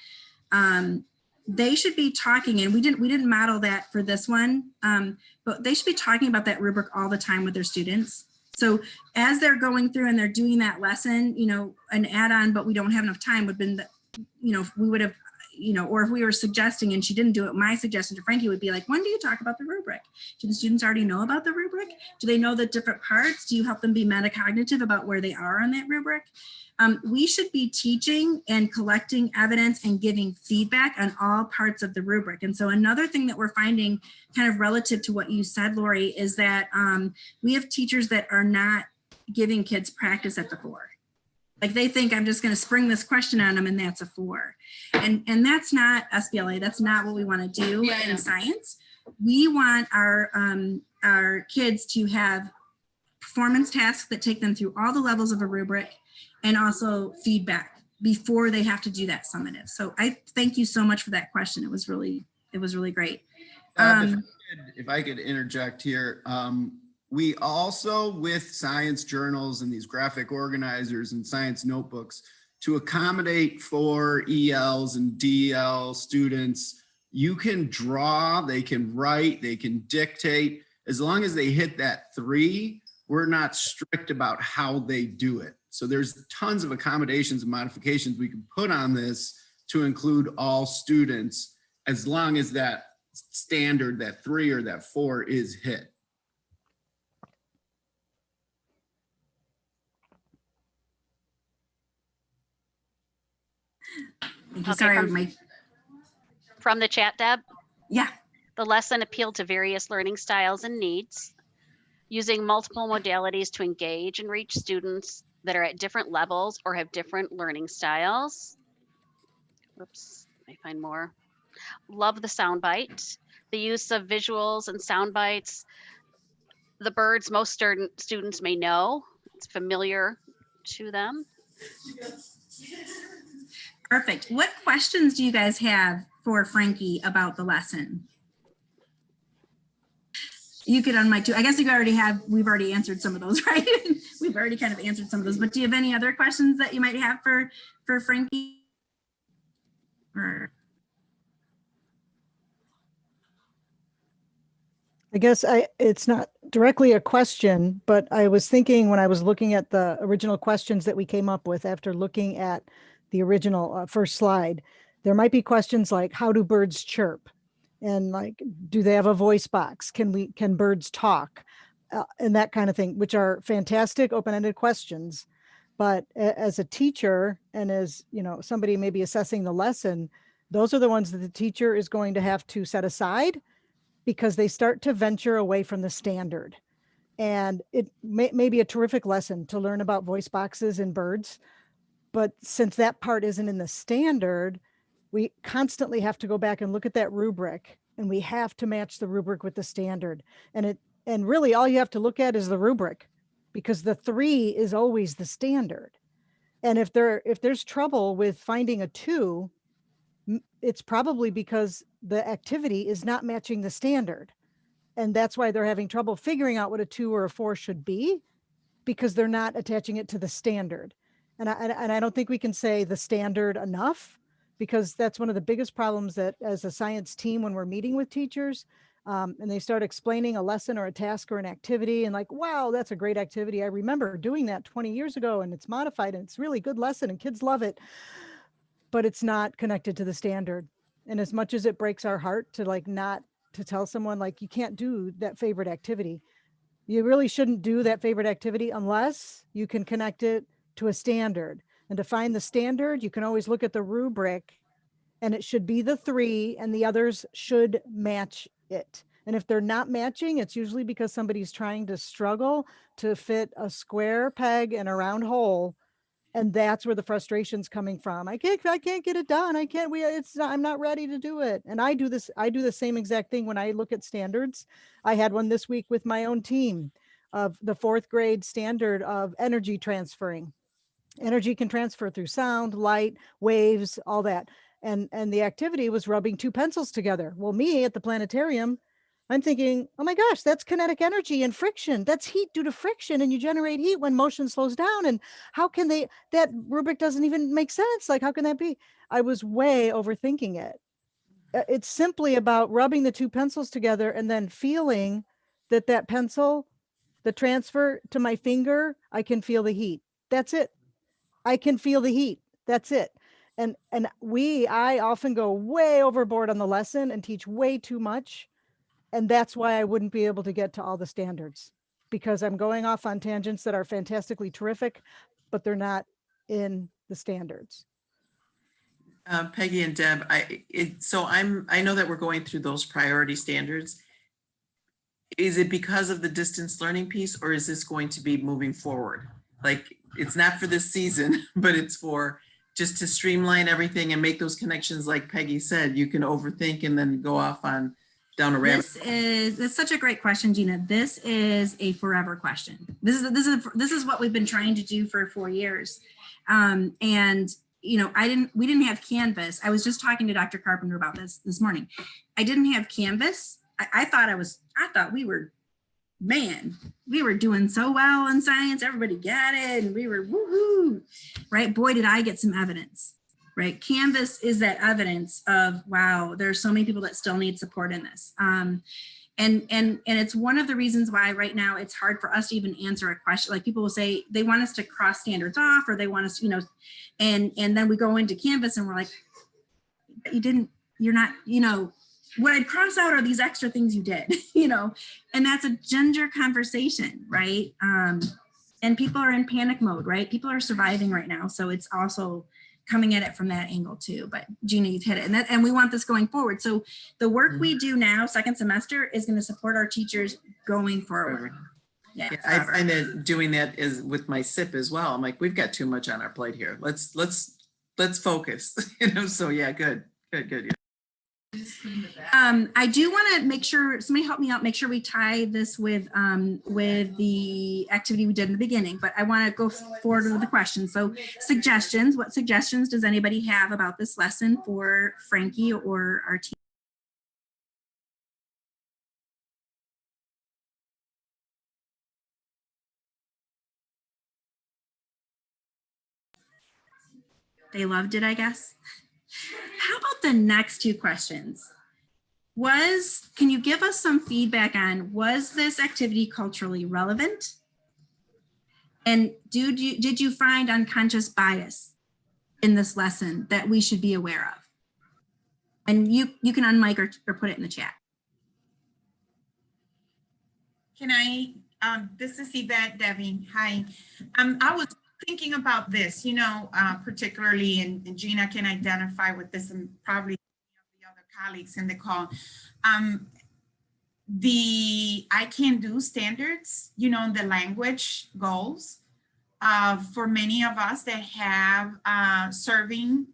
they should be talking, and we didn't model that for this one, but they should be talking about that rubric all the time with their students. So as they're going through and they're doing that lesson, you know, an add-on, but we don't have enough time would have been, you know, we would have, you know, or if we were suggesting and she didn't do it, my suggestion to Frankie would be like, when do you talk about the rubric? Do the students already know about the rubric? Do they know the different parts? Do you help them be metacognitive about where they are on that rubric? We should be teaching and collecting evidence and giving feedback on all parts of the rubric. And so another thing that we're finding, kind of relative to what you said, Lori, is that we have teachers that are not giving kids practice at the 4. Like they think I'm just going to spring this question on them and that's a 4. And that's not SBLA. That's not what we want to do in science. We want our kids to have performance tasks that take them through all the levels of a rubric, and also feedback before they have to do that summative. So I thank you so much for that question. It was really great. If I could interject here, we also, with science journals and these graphic organizers and science notebooks, to accommodate for ELs and DL students, you can draw, they can write, they can dictate. As long as they hit that 3, we're not strict about how they do it. So there's tons of accommodations and modifications we can put on this to include all students, as long as that standard, that 3 or that 4 is hit. Thank you. Okay, Sorry, from the chat, Deb. yeah. The lesson appealed to various learning styles and needs, using multiple modalities to engage and reach students that are at different levels or have different learning styles. Whoops, let me find more. Love the soundbite. The use of visuals and sound bites. The birds most students may know. It's familiar to them. Perfect. What questions do you guys have for Frankie about the lesson? You could unmic too. I guess we've already answered some of those, right? We've already kind of answered some of those, but do you have any other questions that you might have for Frankie? Or I guess it's not directly a question, but I was thinking when I was looking at the original questions that we came up with after looking at the original first slide, there might be questions like, how do birds chirp? And like, do they have a voice box? Can birds talk? And that kind of thing, which are fantastic open-ended questions. But as a teacher and as, you know, somebody maybe assessing the lesson, those are the ones that the teacher is going to have to set aside, because they start to venture away from the standard. And it may be a terrific lesson to learn about voice boxes in birds, but since that part isn't in the standard, we constantly have to go back and look at that rubric, and we have to match the rubric with the standard. And really all you have to look at is the rubric, because the 3 is always the standard. And if there's trouble with finding a 2, it's probably because the activity is not matching the standard. And that's why they're having trouble figuring out what a 2 or a 4 should be, because they're not attaching it to the standard. And I don't think we can say the standard enough, because that's one of the biggest problems that as a science team, when we're meeting with teachers and they start explaining a lesson or a task or an activity and like, wow, that's a great activity. I remember doing that 20 years ago and it's modified and it's really good lesson and kids love it, but it's not connected to the standard. And as much as it breaks our heart to like not to tell someone like you can't do that favorite activity, you really shouldn't do that favorite activity unless you can connect it to a standard. And to find the standard, you can always look at the rubric, and it should be the 3 and the others should match it. And if they're not matching, it's usually because somebody's trying to struggle to fit a square peg in a round hole. And that's where the frustration's coming from. I can't get it done. I'm not ready to do it. And I do the same exact thing when I look at standards. I had one this week with my own team of the 4th grade standard of energy transferring. Energy can transfer through sound, light, waves, all that. And the activity was rubbing 2 pencils together. Well, me at the planetarium, I'm thinking, oh my gosh, that's kinetic energy and friction. That's heat due to friction, and you generate heat when motion slows down. And how can that rubric doesn't even make sense. Like, how can that be? I was way overthinking it. It's simply about rubbing the 2 pencils together and then feeling that pencil, the transfer to my finger, I can feel the heat. That's it. I can feel the heat. That's it. And I often go way overboard on the lesson and teach way too much. And that's why I wouldn't be able to get to all the standards, because I'm going off on tangents that are fantastically terrific, but they're not in the standards. Peggy and Deb, I know that we're going through those priority standards. Is it because of the distance learning piece, or is this going to be moving forward? Like, it's not for this season, but it's for just to streamline everything and make those connections. Like Peggy said, you can overthink and then go off down a rabbit. That's such a great question, Gina. This is a forever question. This is what we've been trying to do for 4 years. And you know, we didn't have Canvas. I was just talking to Dr. Carpenter about this morning. I didn't have Canvas. I thought we were doing so well in science. Everybody got it. And we were woohoo, right? Boy, did I get some evidence, right? Canvas is that evidence of, wow, there are so many people that still need support in this. And it's one of the reasons why right now it's hard for us to even answer a question. Like, people will say they want us to cross standards off, or they want us, you know, and then we go into Canvas and we're like, you're not, you know, what I'd cross out are these extra things you did, you know, and that's a ginger conversation, right? And people are in panic mode, right? People are surviving right now. So it's also, coming at it from that angle too. But Gina, you've hit it, and we want this going forward. So the work we do now, second semester, is going to support our teachers going forward. Yeah, I find that doing that is with my SIP as well. I'm like, we've got too much on our plate here. Let's focus. So yeah, good. Yeah. I do want to make sure somebody help me out, make sure we tie this with the activity we did in the beginning, but I want to go forward with the question. So suggestions, what suggestions does anybody have about this lesson for Frankie or our team? They loved it, I guess. How about the next two questions? Can you give us some feedback on, was this activity culturally relevant? And did you find unconscious bias in this lesson that we should be aware of? And you can unmic or put it in the chat. Can I, this is Yvette Debbie. Hi. I was thinking about this, particularly, and Gina can identify with this, and probably the other colleagues in the call. The I can do standards, the language goals, for many of us that have serving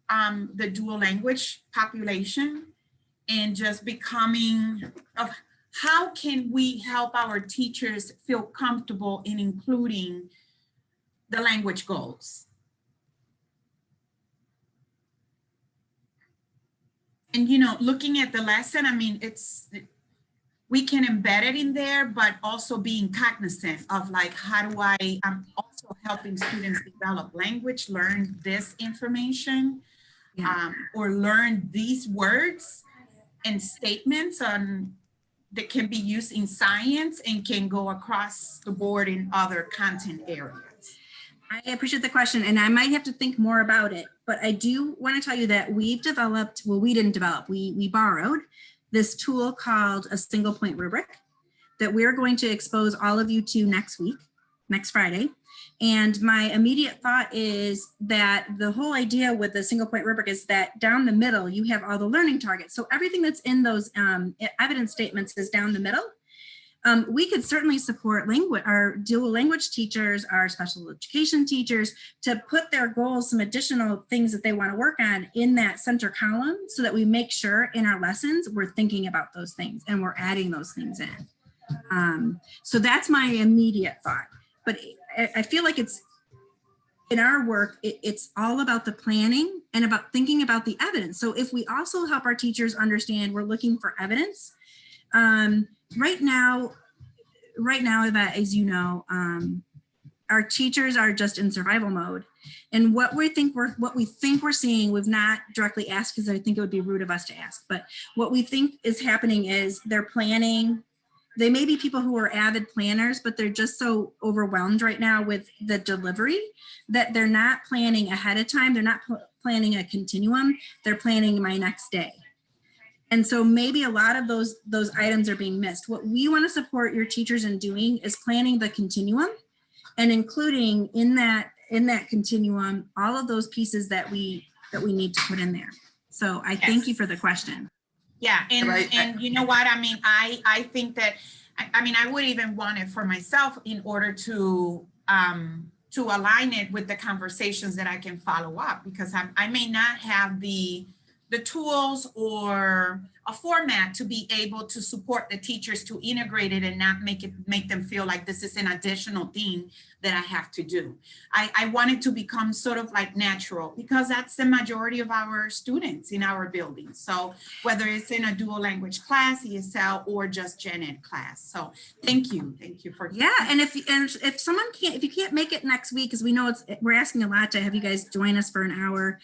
the dual language population, and just becoming of how can we help our teachers feel comfortable in including the language goals. And, looking at the lesson, I mean, we can embed it in there, but also being cognizant of like, how do I'm also helping students develop language, learn this information, or learn these words and statements that can be used in science and can go across the board in other content areas. I appreciate the question, and I might have to think more about it, but I do want to tell you that we've developed, well, we didn't develop, we borrowed this tool called a single point rubric that we're going to expose all of you to next week, next Friday. And my immediate thought is that the whole idea with the single point rubric is that down the middle, you have all the learning targets. So everything that's in those evidence statements is down the middle. We could certainly support our dual language teachers, our special education teachers, to put their goals, some additional things that they want to work on in that center column, so that we make sure in our lessons we're thinking about those things and we're adding those things in. So that's my immediate thought. But I feel like it's in our work, it's all about the planning and about thinking about the evidence. So if we also help our teachers understand we're looking for evidence, right now, that, as you know, our teachers are just in survival mode, and what we think we're seeing, we've not directly asked because I think it would be rude of us to ask, but what we think is happening is they're planning. They may be people who are avid planners, but they're just so overwhelmed right now with the delivery that they're not planning ahead of time. They're not planning a continuum. They're planning my next day. And so maybe a lot of those items are being missed. What we want to support your teachers in doing is planning the continuum and including in that continuum all of those pieces that we need to put in there. So I thank you for the question. Yeah, and you know what, I mean, I think that, I mean, I would even want it for myself in order to align it with the conversations that I can follow up, because I may not have the tools or a format to be able to support the teachers to integrate it and not make them feel like this is an additional thing that I have to do. I want it to become sort of like natural, because that's the majority of our students in our building. So whether it's in a dual language class, ESL, or just gen ed class. So thank you for. Yeah, and if you can't make it next week, because we know we're asking a lot to have you guys join us for an hour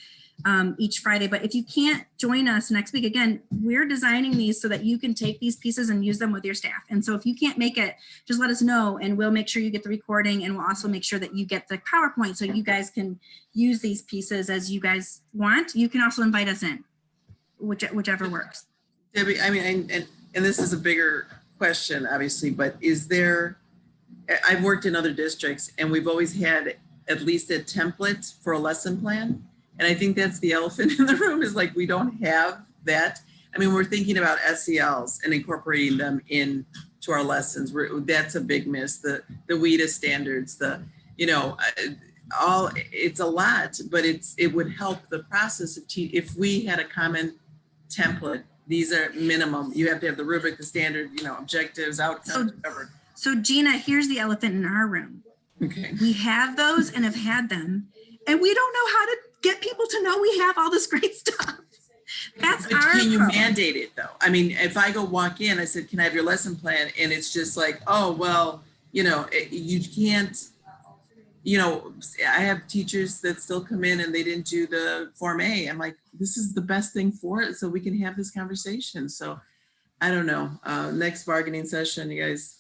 each Friday, but if you can't join us next week, again, we're designing these so that you can take these pieces and use them with your staff. And so if you can't make it, just let us know and we'll make sure you get the recording, and we'll also make sure that you get the PowerPoint so you guys can use these pieces as you guys want. You can also invite us in, whichever works. Debbie, I mean, and this is a bigger question, obviously, but I've worked in other districts and we've always had at least a template for a lesson plan. And I think that's the elephant in the room is like, we don't have that. I mean, we're thinking about SELs and incorporating them in to our lessons. That's a big miss. The WIDA standards, it's a lot, but it would help the process of if we had a common template. These are minimum. You have to have the rubric, the standard, objectives, outcomes, covered. So Gina, here's the elephant in our room. Okay. We have those and have had them, and we don't know how to get people to know we have all this great stuff. That's but our can you problem. mandate it though? I mean, if I go walk in, I said, can I have your lesson plan? And it's just like, oh, well, you can't, I have teachers that still come in and they didn't do the Form A. I'm like, this is the best thing for it. So we can have this conversation. So I don't know, next bargaining session, you guys.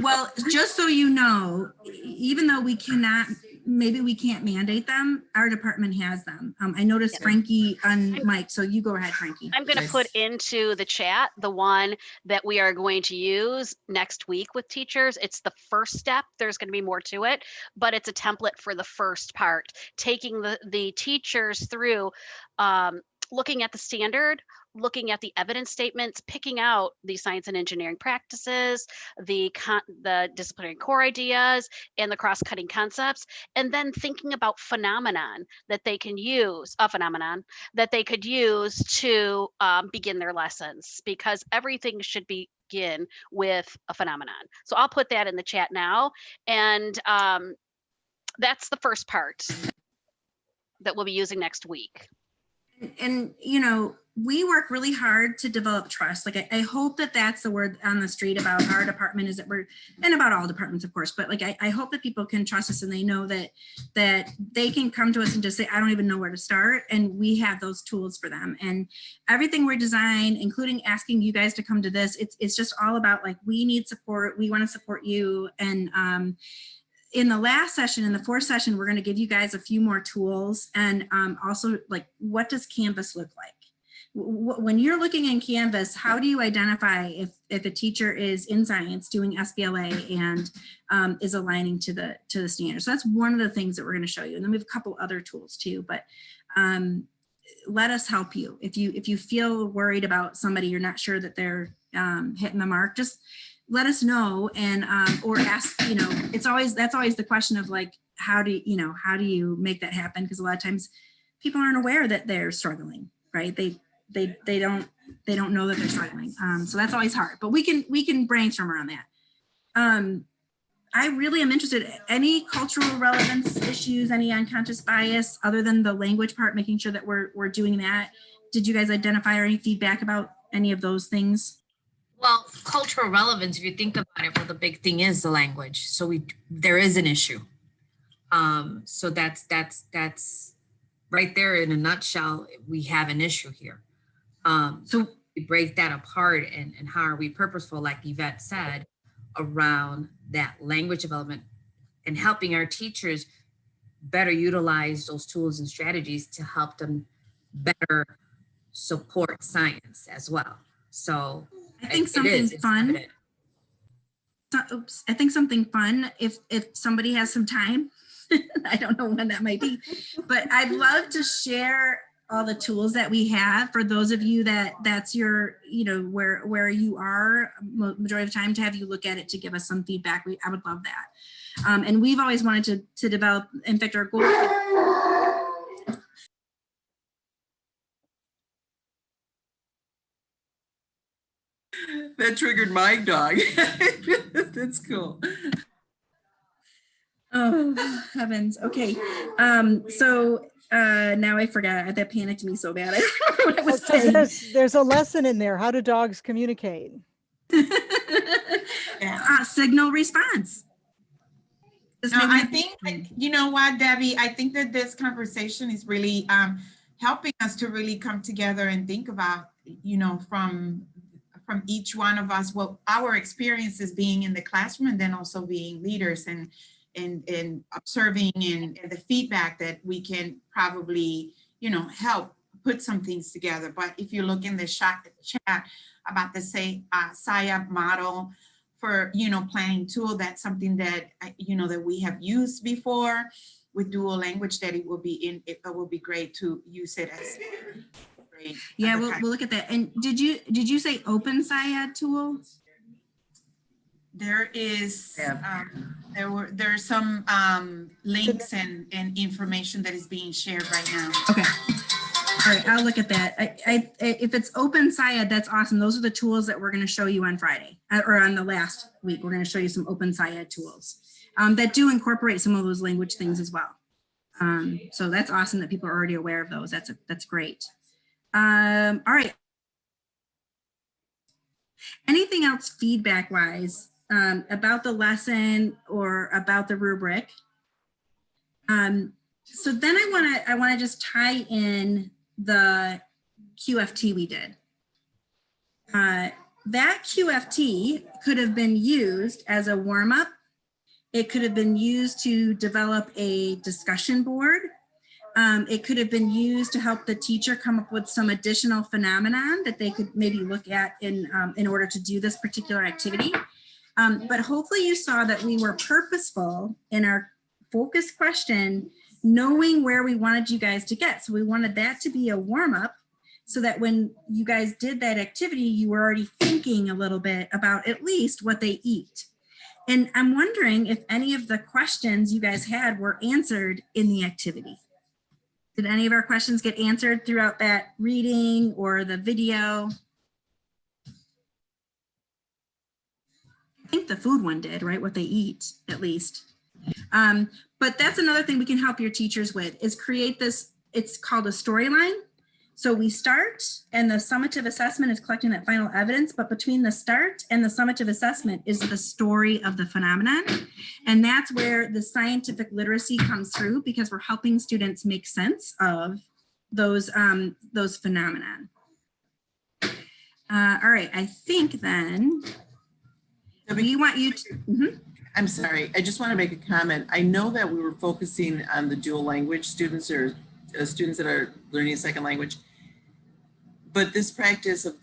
Well, just so you know, even though maybe we can't mandate them, our department has them. I noticed Frankie on Mike, so you go ahead, Frankie. I'm going to put into the chat the one that we are going to use next week with teachers. It's the first step. There's going to be more to it, but it's a template for the first part, taking the teachers through looking at the standard, looking at the evidence statements, picking out the science and engineering practices, the disciplinary core ideas, and the cross-cutting concepts, and then thinking about phenomenon that they can use, to begin their lessons, because everything should begin with a phenomenon. So I'll put that in the chat now, and that's the first part that we'll be using next week. And we work really hard to develop trust. Like I hope that that's the word on the street about our department, is that and about all departments, of course, but like I hope that people can trust us and they know that they can come to us and just say, I don't even know where to start. And we have those tools for them. And everything we're designed, including asking you guys to come to this, it's just all about like, we need support. We want to support you. And in the last session, in the fourth session, we're going to give you guys a few more tools, and also like, what does Canvas look like? When you're looking in Canvas, how do you identify if a teacher is in science doing SBLA and is aligning to the standard? So that's one of the things that we're going to show you. And then we have a couple other tools too, but let us help you. If you feel worried about somebody, you're not sure that they're hitting the mark, just let us know, and or ask, that's always the question of like, how do you make that happen? Because a lot of times people aren't aware that they're struggling, right? They don't know that they're struggling. So that's always hard, but we can brainstorm around that. I really am interested, any cultural relevance issues, any unconscious bias other than the language part, making sure that we're doing that. Did you guys identify or any feedback about any of those things? Well, cultural relevance, if you think about it, well, the big thing is the language. So there is an issue. So that's right there in a nutshell. We have an issue here. So we break that apart, and how are we purposeful, like Yvette said, around that language development and helping our teachers better utilize those tools and strategies to help them better support science as well. So I think something fun. I think something fun, if somebody has some time, I don't know when that might be, but I'd love to share all the tools that we have for those of you that's your, where you are majority of the time, to have you look at it, to give us some feedback. I would love that. And we've always wanted to develop, in fact, our goal. That triggered my dog. That's cool. Oh, heavens. Okay. So now I forgot. That panicked me so bad. I don't remember what I was saying. There's a lesson in there. How do dogs communicate? Signal response. No, I think, you know what, Debbie, I think that this conversation is really helping us to really come together and think about, from each one of us, what our experiences being in the classroom, and then also being leaders and observing and the feedback that we can probably, help put some things together. But if you look in the chat about the SIAP model for, planning tool, that's something that, that we have used before. with dual language, that it will be great to use it as great. Yeah, we'll look at that. And did you say Open SciEd tool? There is, there's some links and information that is being shared right now. Okay. All right, I'll look at that. If it's Open SciEd, that's awesome. Those are the tools that we're going to show you on Friday or on the last week. We're going to show you some Open SciEd tools that do incorporate some of those language things as well. So that's awesome that people are already aware of those. That's great. All right. Anything else feedback wise about the lesson or about the rubric? So then I want to just tie in the QFT we did. That QFT could have been used as a warm-up. It could have been used to develop a discussion board. It could have been used to help the teacher come up with some additional phenomenon that they could maybe look at in order to do this particular activity. But hopefully you saw that we were purposeful in our focus question, knowing where we wanted you guys to get. So we wanted that to be a warm-up so that when you guys did that activity, you were already thinking a little bit about at least what they eat. And I'm wondering if any of the questions you guys had were answered in the activity. Did any of our questions get answered throughout that reading or the video? I think the food one did, right? What they eat, at least. But that's another thing we can help your teachers with is create this, it's called a storyline. So we start and the summative assessment is collecting that final evidence, but between the start and the summative assessment is the story of the phenomenon. And that's where the scientific literacy comes through because we're helping students make sense of those phenomenon. All right, I think then we want you to, I'm sorry, I just want to make a comment. I know that we were focusing on the dual language students or students that are learning a second language, but this practice of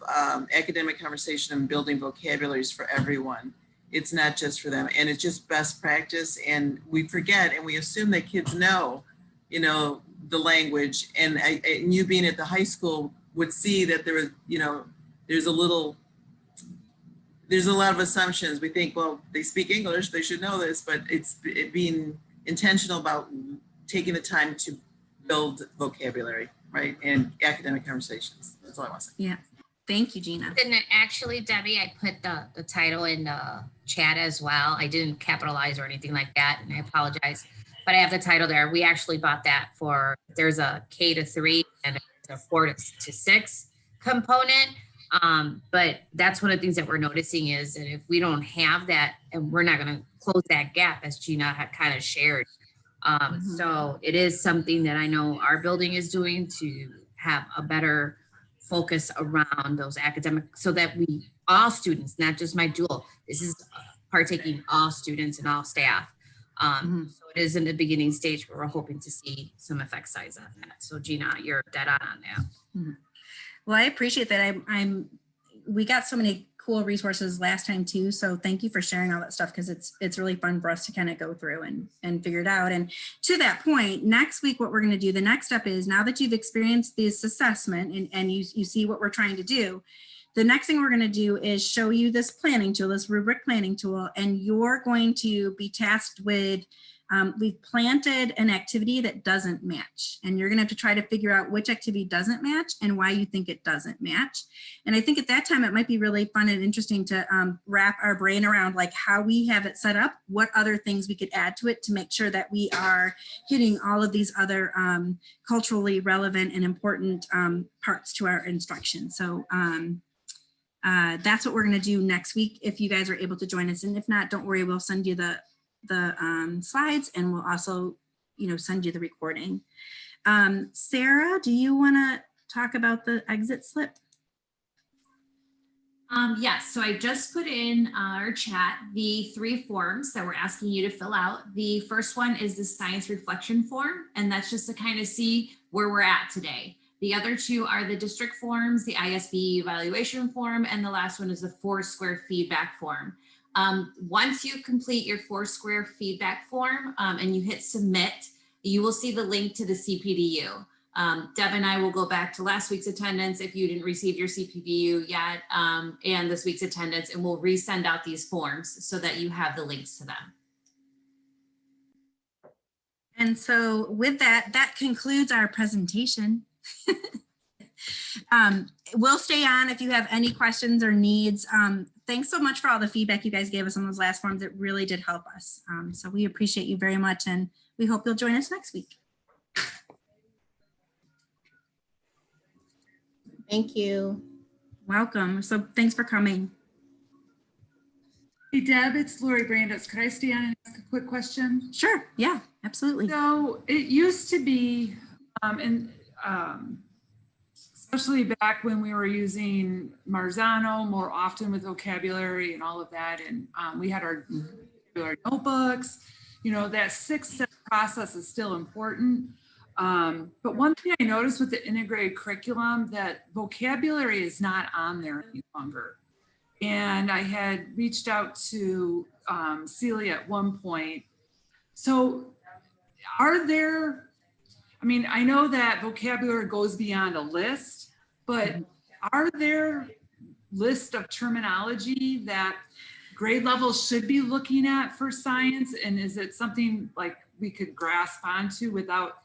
academic conversation and building vocabularies for everyone. It's not just for them, and it's just best practice. And we forget and we assume that kids know, the language. And you being at the high school would see that there was, there's a lot of assumptions. We think, well, they speak English, they should know this, but it's being intentional about taking the time to build vocabulary, right? And academic conversations. That's all I want to say. yeah. Thank you, Gina. And actually, Debbie, I put the title in the chat as well. I didn't capitalize or anything like that, and I apologize. But I have the title there. We actually bought that for, there's a K-3 and a 4-6 component. But that's one of the things that we're noticing is that if we don't have that, and we're not going to close that gap, as Gina had kind of shared. So it is something that I know our building is doing to have a better focus around those academic, so that we, all students, not just my dual, this is partaking all students and all staff. So it is in the beginning stage, but we're hoping to see some effect size on that. So Gina, you're dead on that. Well, I appreciate that. We got so many cool resources last time too. So thank you for sharing all that stuff, because it's really fun for us to kind of go through and figure it out. And to that point, next week, what we're going to do, the next step is, now that you've experienced this assessment and you see what we're trying to do, the next thing we're going to do is show you this planning tool, this rubric planning tool, and you're going to be tasked with, we've planted an activity that doesn't match, and you're going to have to try to figure out which activity doesn't match and why you think it doesn't match. And I think at that time, it might be really fun and interesting to wrap our brain around like how we have it set up, what other things we could add to it to make sure that we are hitting all of these other culturally relevant and important parts to our instruction. So that's what we're going to do next week if you guys are able to join us. And if not, don't worry, we'll send you the slides, and we'll also, send you the recording. Sarah, do you want to talk about the exit slip? Yes, so I just put in our chat the 3 forms that we're asking you to fill out. The first one is the science reflection form, and that's just to kind of see where we're at today. The other 2 are the district forms, the ISB evaluation form, and the last one is the Foursquare feedback form. Once you complete your Foursquare feedback form and you hit submit, you will see the link to the CPDU. Deb and I will go back to last week's attendance if you didn't receive your CPDU yet, and this week's attendance, and we'll resend out these forms so that you have the links to them. And so with that, that concludes our presentation. We'll stay on if you have any questions or needs. Thanks so much for all the feedback you guys gave us on those last forms. It really did help us. So we appreciate you very much, and we hope you'll join us next week. Thank you. Welcome. So thanks for coming. Hey Deb, it's Lori Brandes. Could I stay on and ask a quick question? Sure. Yeah, absolutely. So it used to be, especially back when we were using Marzano more often with vocabulary and all of that, and we had our vocabulary notebooks, you know, that 6-step process is still important. But one thing I noticed with the integrated curriculum, that vocabulary is not on there any longer. And I had reached out to Celia at one point. So are there, I mean, I know that vocabulary goes beyond a list, but are there lists of terminology that grade levels should be looking at for science? And is it something like we could grasp onto without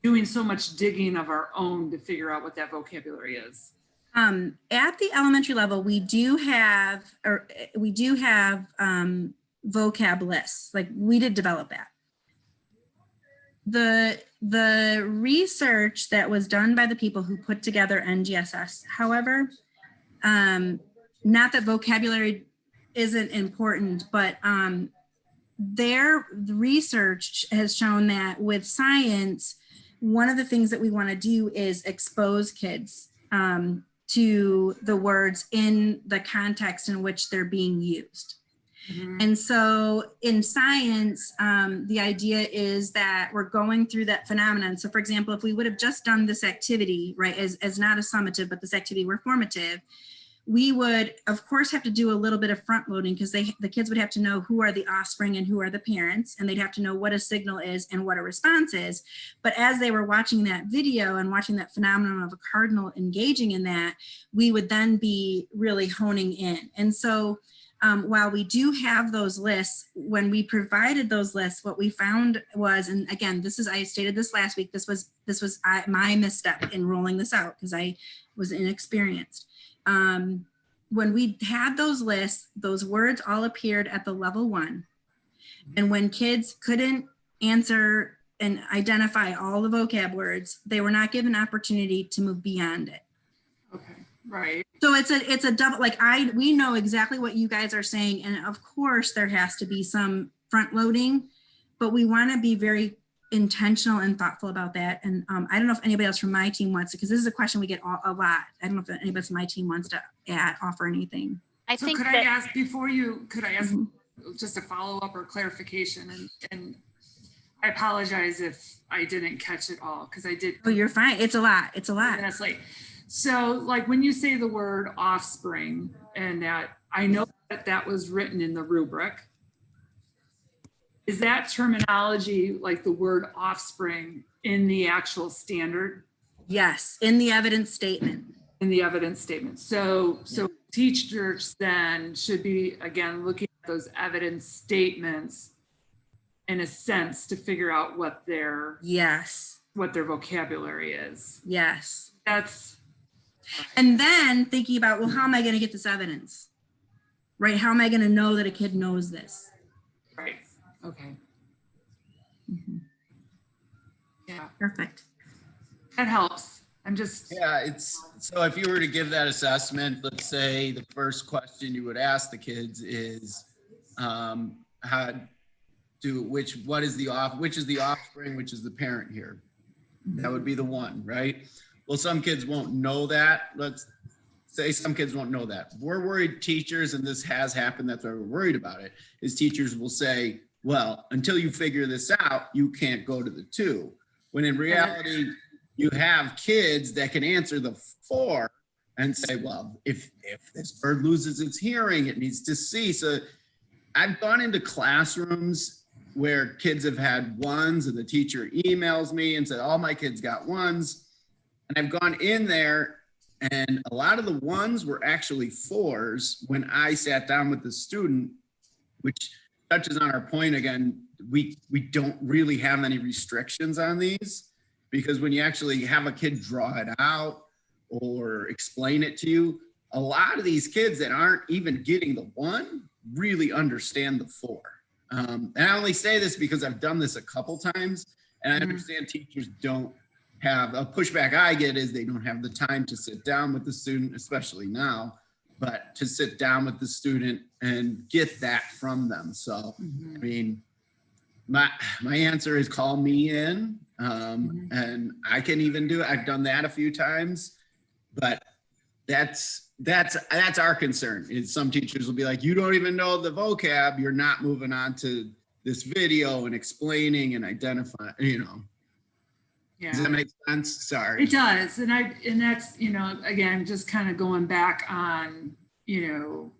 doing so much digging of our own to figure out what that vocabulary is? At the elementary level, we do have vocab lists. Like, we did develop that. The research that was done by the people who put together NGSS, however, not that vocabulary isn't important, but their research has shown that with science, one of the things that we want to do is expose kids to the words in the context in which they're being used. Mm-hmm. And so in science, the idea is that we're going through that phenomenon. So for example, if we would have just done this activity, right, as not a summative, but this activity were formative, we would of course have to do a little bit of front loading, because the kids would have to know who are the offspring and who are the parents, and they'd have to know what a signal is and what a response is. But as they were watching that video and watching that phenomenon of a cardinal engaging in that, we would then be really honing in. And so while we do have those lists, when we provided those lists, what we found was, and again, I stated this last week, this was my misstep in rolling this out because I was inexperienced. When we had those lists, those words all appeared at the level 1. And when kids couldn't answer and identify all the vocab words, they were not given opportunity to move beyond it. Okay, right. So it's a double, like we know exactly what you guys are saying. And of course there has to be some front loading, but we want to be very intentional and thoughtful about that. And I don't know if anybody else from my team wants to, because this is a question we get a lot. I don't know if anybody from my team wants to offer anything. I ask before you, could I ask just a follow-up or clarification? And I apologize if I didn't catch it all, because I did. Oh, you're fine. It's a lot. It's a lot. That's like, so like when you say the word offspring, and that I know that was written in the rubric, is that terminology like the word offspring in the actual standard? Yes, in the evidence statement. In the evidence statement. So teachers then should be, again, looking at those evidence statements in a sense to figure out what their vocabulary is. Yes. And then thinking about, well, how am I going to get this evidence? Right? How am I going to know that a kid knows this? Right. Okay. Mm-hmm. Yeah. Perfect. That helps. So if you were to give that assessment, let's say the first question you would ask the kids is, which is the offspring, which is the parent here? That would be the one, right? Well, some kids won't know that. Let's say some kids won't know that. We're worried teachers, and this has happened, that's why we're worried about it, is teachers will say, well, until you figure this out, you can't go to the 2. When in reality, you have kids that can answer the 4 and say, well, if this bird loses its hearing, it needs to see. So I've gone into classrooms where kids have had ones and the teacher emails me and said, all my kids got ones. And I've gone in there and a lot of the ones were actually fours when I sat down with the student, which touches on our point again. We don't really have any restrictions on these, because when you actually have a kid draw it out or explain it to you, a lot of these kids that aren't even getting the one really understand the four. And I only say this because I've done this a couple times, and I understand teachers don't have a pushback I get is they don't have the time to sit down with the student, especially now, but to sit down with the student and get that from them. So, I mean, my answer is call me in, and I can even do it. I've done that a few times, but that's our concern is some teachers will be like, you don't even know the vocab. You're not moving on to this video and explaining and identifying, you know. Yeah. Does that make sense? Sorry. It does. And that's, you know, again, just kind of going back on, you know,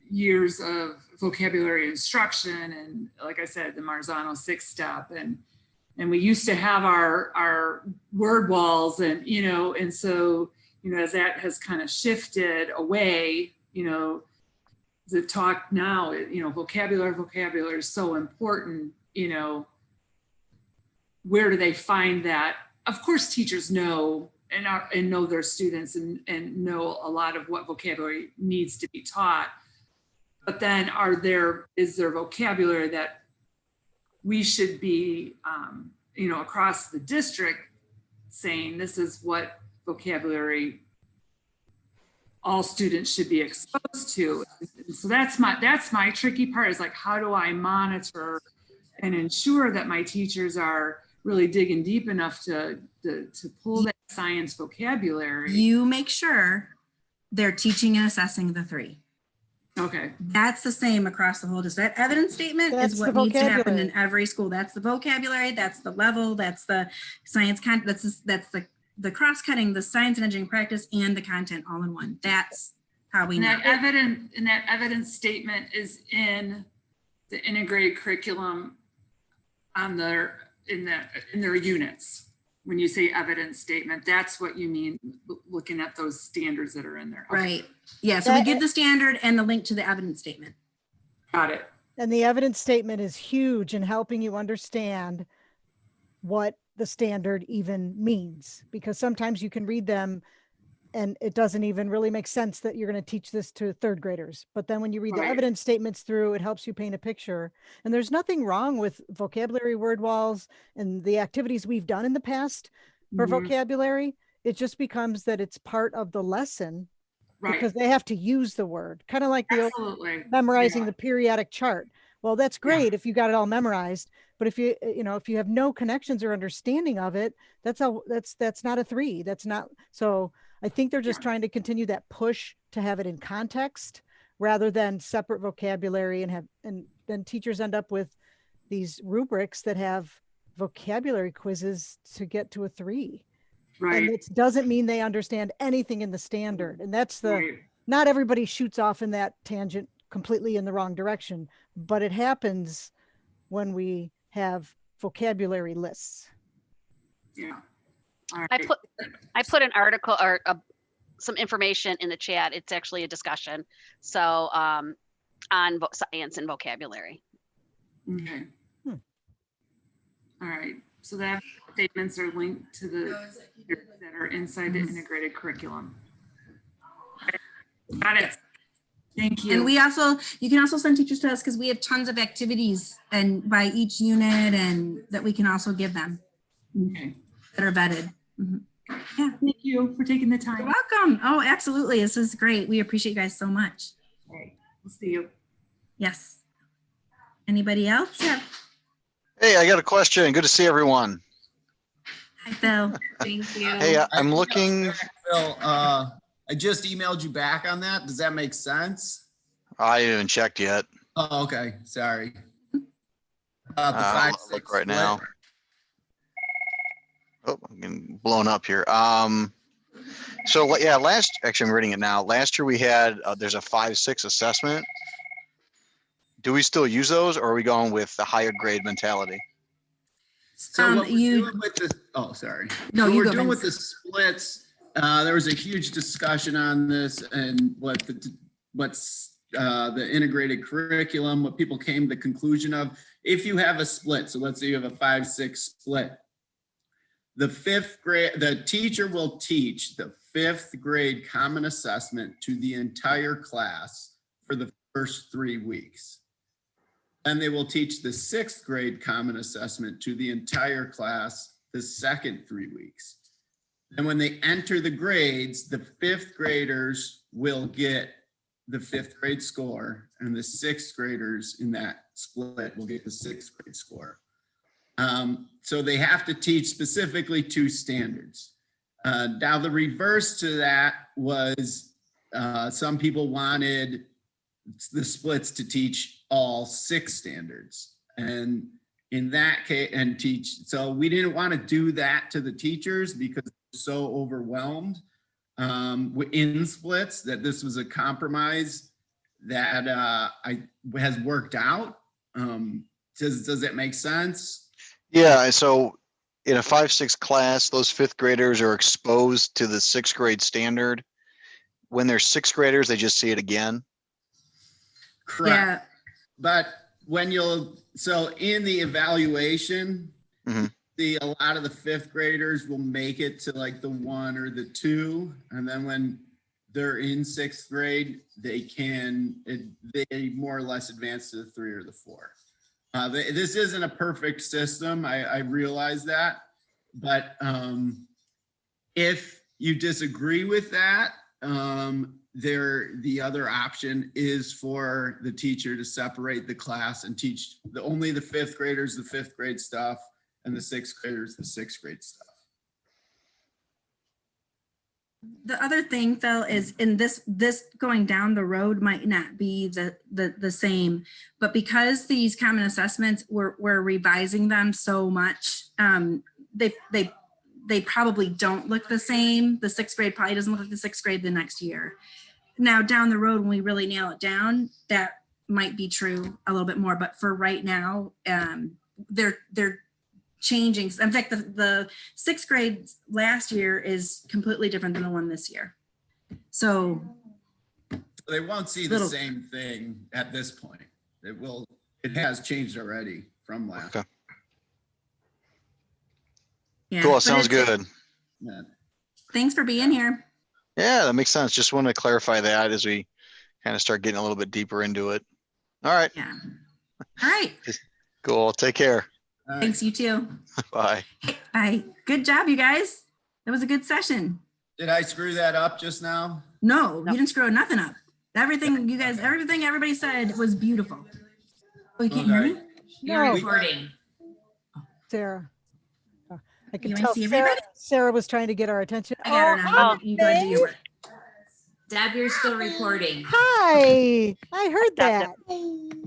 years of vocabulary instruction. And like I said, the Marzano 6-step, and we used to have our word walls, and, you know, and so, you know, as that has kind of shifted away, you know, the talk now, you know, vocabulary is so important, you know, where do they find that? Of course, teachers know and know their students and know a lot of what vocabulary needs to be taught. But then is there vocabulary that we should be, you know, across the district saying this is what vocabulary all students should be exposed to. And so that's my tricky part, is like, how do I monitor and ensure that my teachers are really digging deep enough to pull that science vocabulary? You make sure they're teaching and assessing the three. Okay. That's the same across the whole district. That evidence statement That's is what the needs to happen in vocabulary. every school. That's the vocabulary, that's the level, that's the science content, that's the cross-cutting, the science and engineering practice, and the content all in one. That's how we And know. that evidence statement is in the integrated curriculum on in their units. When you say evidence statement, that's what you mean, looking at those standards that are in there. Okay. Right. Yeah. So we give the standard and the link to the evidence statement. Got it. And the evidence statement is huge in helping you understand what the standard even means, because sometimes you can read them and it doesn't even really make sense that you're going to teach this to third graders. But then when you read the Right. evidence statements through, it helps you paint a picture. And there's nothing wrong with vocabulary word walls and the activities we've done in the past for Mhm. vocabulary. It just becomes that it's part of the lesson Right. because they have to use the word, kind of like the old Absolutely. memorizing Yeah. the periodic chart. Well, that's great if you got it all memorized, but if you have no connections or understanding of it, that's not a 3. That's not. So I think they're just trying to continue that push to have it in context rather than separate vocabulary, and then teachers end up with these rubrics that have vocabulary quizzes to get to a 3. Right. And it doesn't mean they understand anything in the standard. And that's Right. not everybody shoots off in that tangent completely in the wrong direction, but it happens when we have vocabulary lists. Yeah. All I right. put an article or some information in the chat. It's actually a discussion. So on science and vocabulary. Okay. All right. So that statements are linked to the that are inside the integrated curriculum. Got it. Thank you. And you can also send teachers to us because we have tons of activities and by each unit and that we can also give them Okay. that are vetted. Mhm. Yeah. Thank you for taking the time. You're welcome. Oh, absolutely. This is great. We appreciate you guys so much. All right. We'll see you. Yes. Anybody else? Yeah. Hey, I got a question. Good to see everyone. Hi, Phil. Thank you. Hey, I'm looking. Phil, I just emailed you back on that. Does that make sense? I haven't even checked yet. Oh, okay. Sorry. The I'll 5-6 look right split. now. Oh, I'm getting blown up here. So yeah, actually I'm reading it now. Last year we had, there's a 5-6 assessment. do we still use those or are we going with the higher grade mentality? So what we're doing with this, oh, sorry. No, What you we're go, doing with Vince. the splits, there was a huge discussion on this and what's the integrated curriculum, what people came to the conclusion of. If you have a split, so let's say you have a 5-6 split, the 5th grade, the teacher will teach the 5th grade common assessment to the entire class for the first 3 weeks. And they will teach the 6th grade common assessment to the entire class the second 3 weeks. And when they enter the grades, the 5th graders will get the 5th grade score and the 6th graders in that split will get the 6th grade score. So they have to teach specifically 2 standards. Now the reverse to that was some people wanted the splits to teach all 6 standards. And in that case, and teach, so we didn't want to do that to the teachers because they're so overwhelmed in splits that this was a compromise that has worked out. Does it make sense? Yeah, so in a 5-6 class, those 5th graders are exposed to the 6th grade standard. When they're 6th graders, they just see it again. Correct. Yeah. But when so in the evaluation, Mhm. a lot of the 5th graders will make it to like the 1 or the 2. And then when they're in 6th grade, they more or less advance to the 3 or the 4. This isn't a perfect system. I realize that. But if you disagree with that, the other option is for the teacher to separate the class and teach only the 5th graders the 5th grade stuff and the 6th graders the 6th grade stuff. The other thing, Phil, is in this going down the road might not be the same, but because these common assessments, we're revising them so much, they probably don't look the same. The 6th grade probably doesn't look like the 6th grade the next year. Now down the road, when we really nail it down, that might be true a little bit more, but for right now, they're changing. In fact, the 6th grade last year is completely different than the one this year. So they won't see the same thing at this point. It has changed already from last. Okay. Yeah, Cool, sounds good. Yeah. Thanks for being here. Yeah, that makes sense. Just want to clarify that as we kind of start getting a little bit deeper into it. All right. Yeah. All right. Cool. Take care. Thanks, you too. Bye. Bye. Good job, you guys. That was a good session. Did I screw that up just now? No, you didn't screw nothing up. Everything everybody said was beautiful. Oh, you can't hear me? You're No. recording. Sarah. I can You tell wanna see Sarah, everybody? Sarah was trying to get our attention. I got her now. You go ahead and do your work. Deb, you're still recording. Hi, I heard Got that.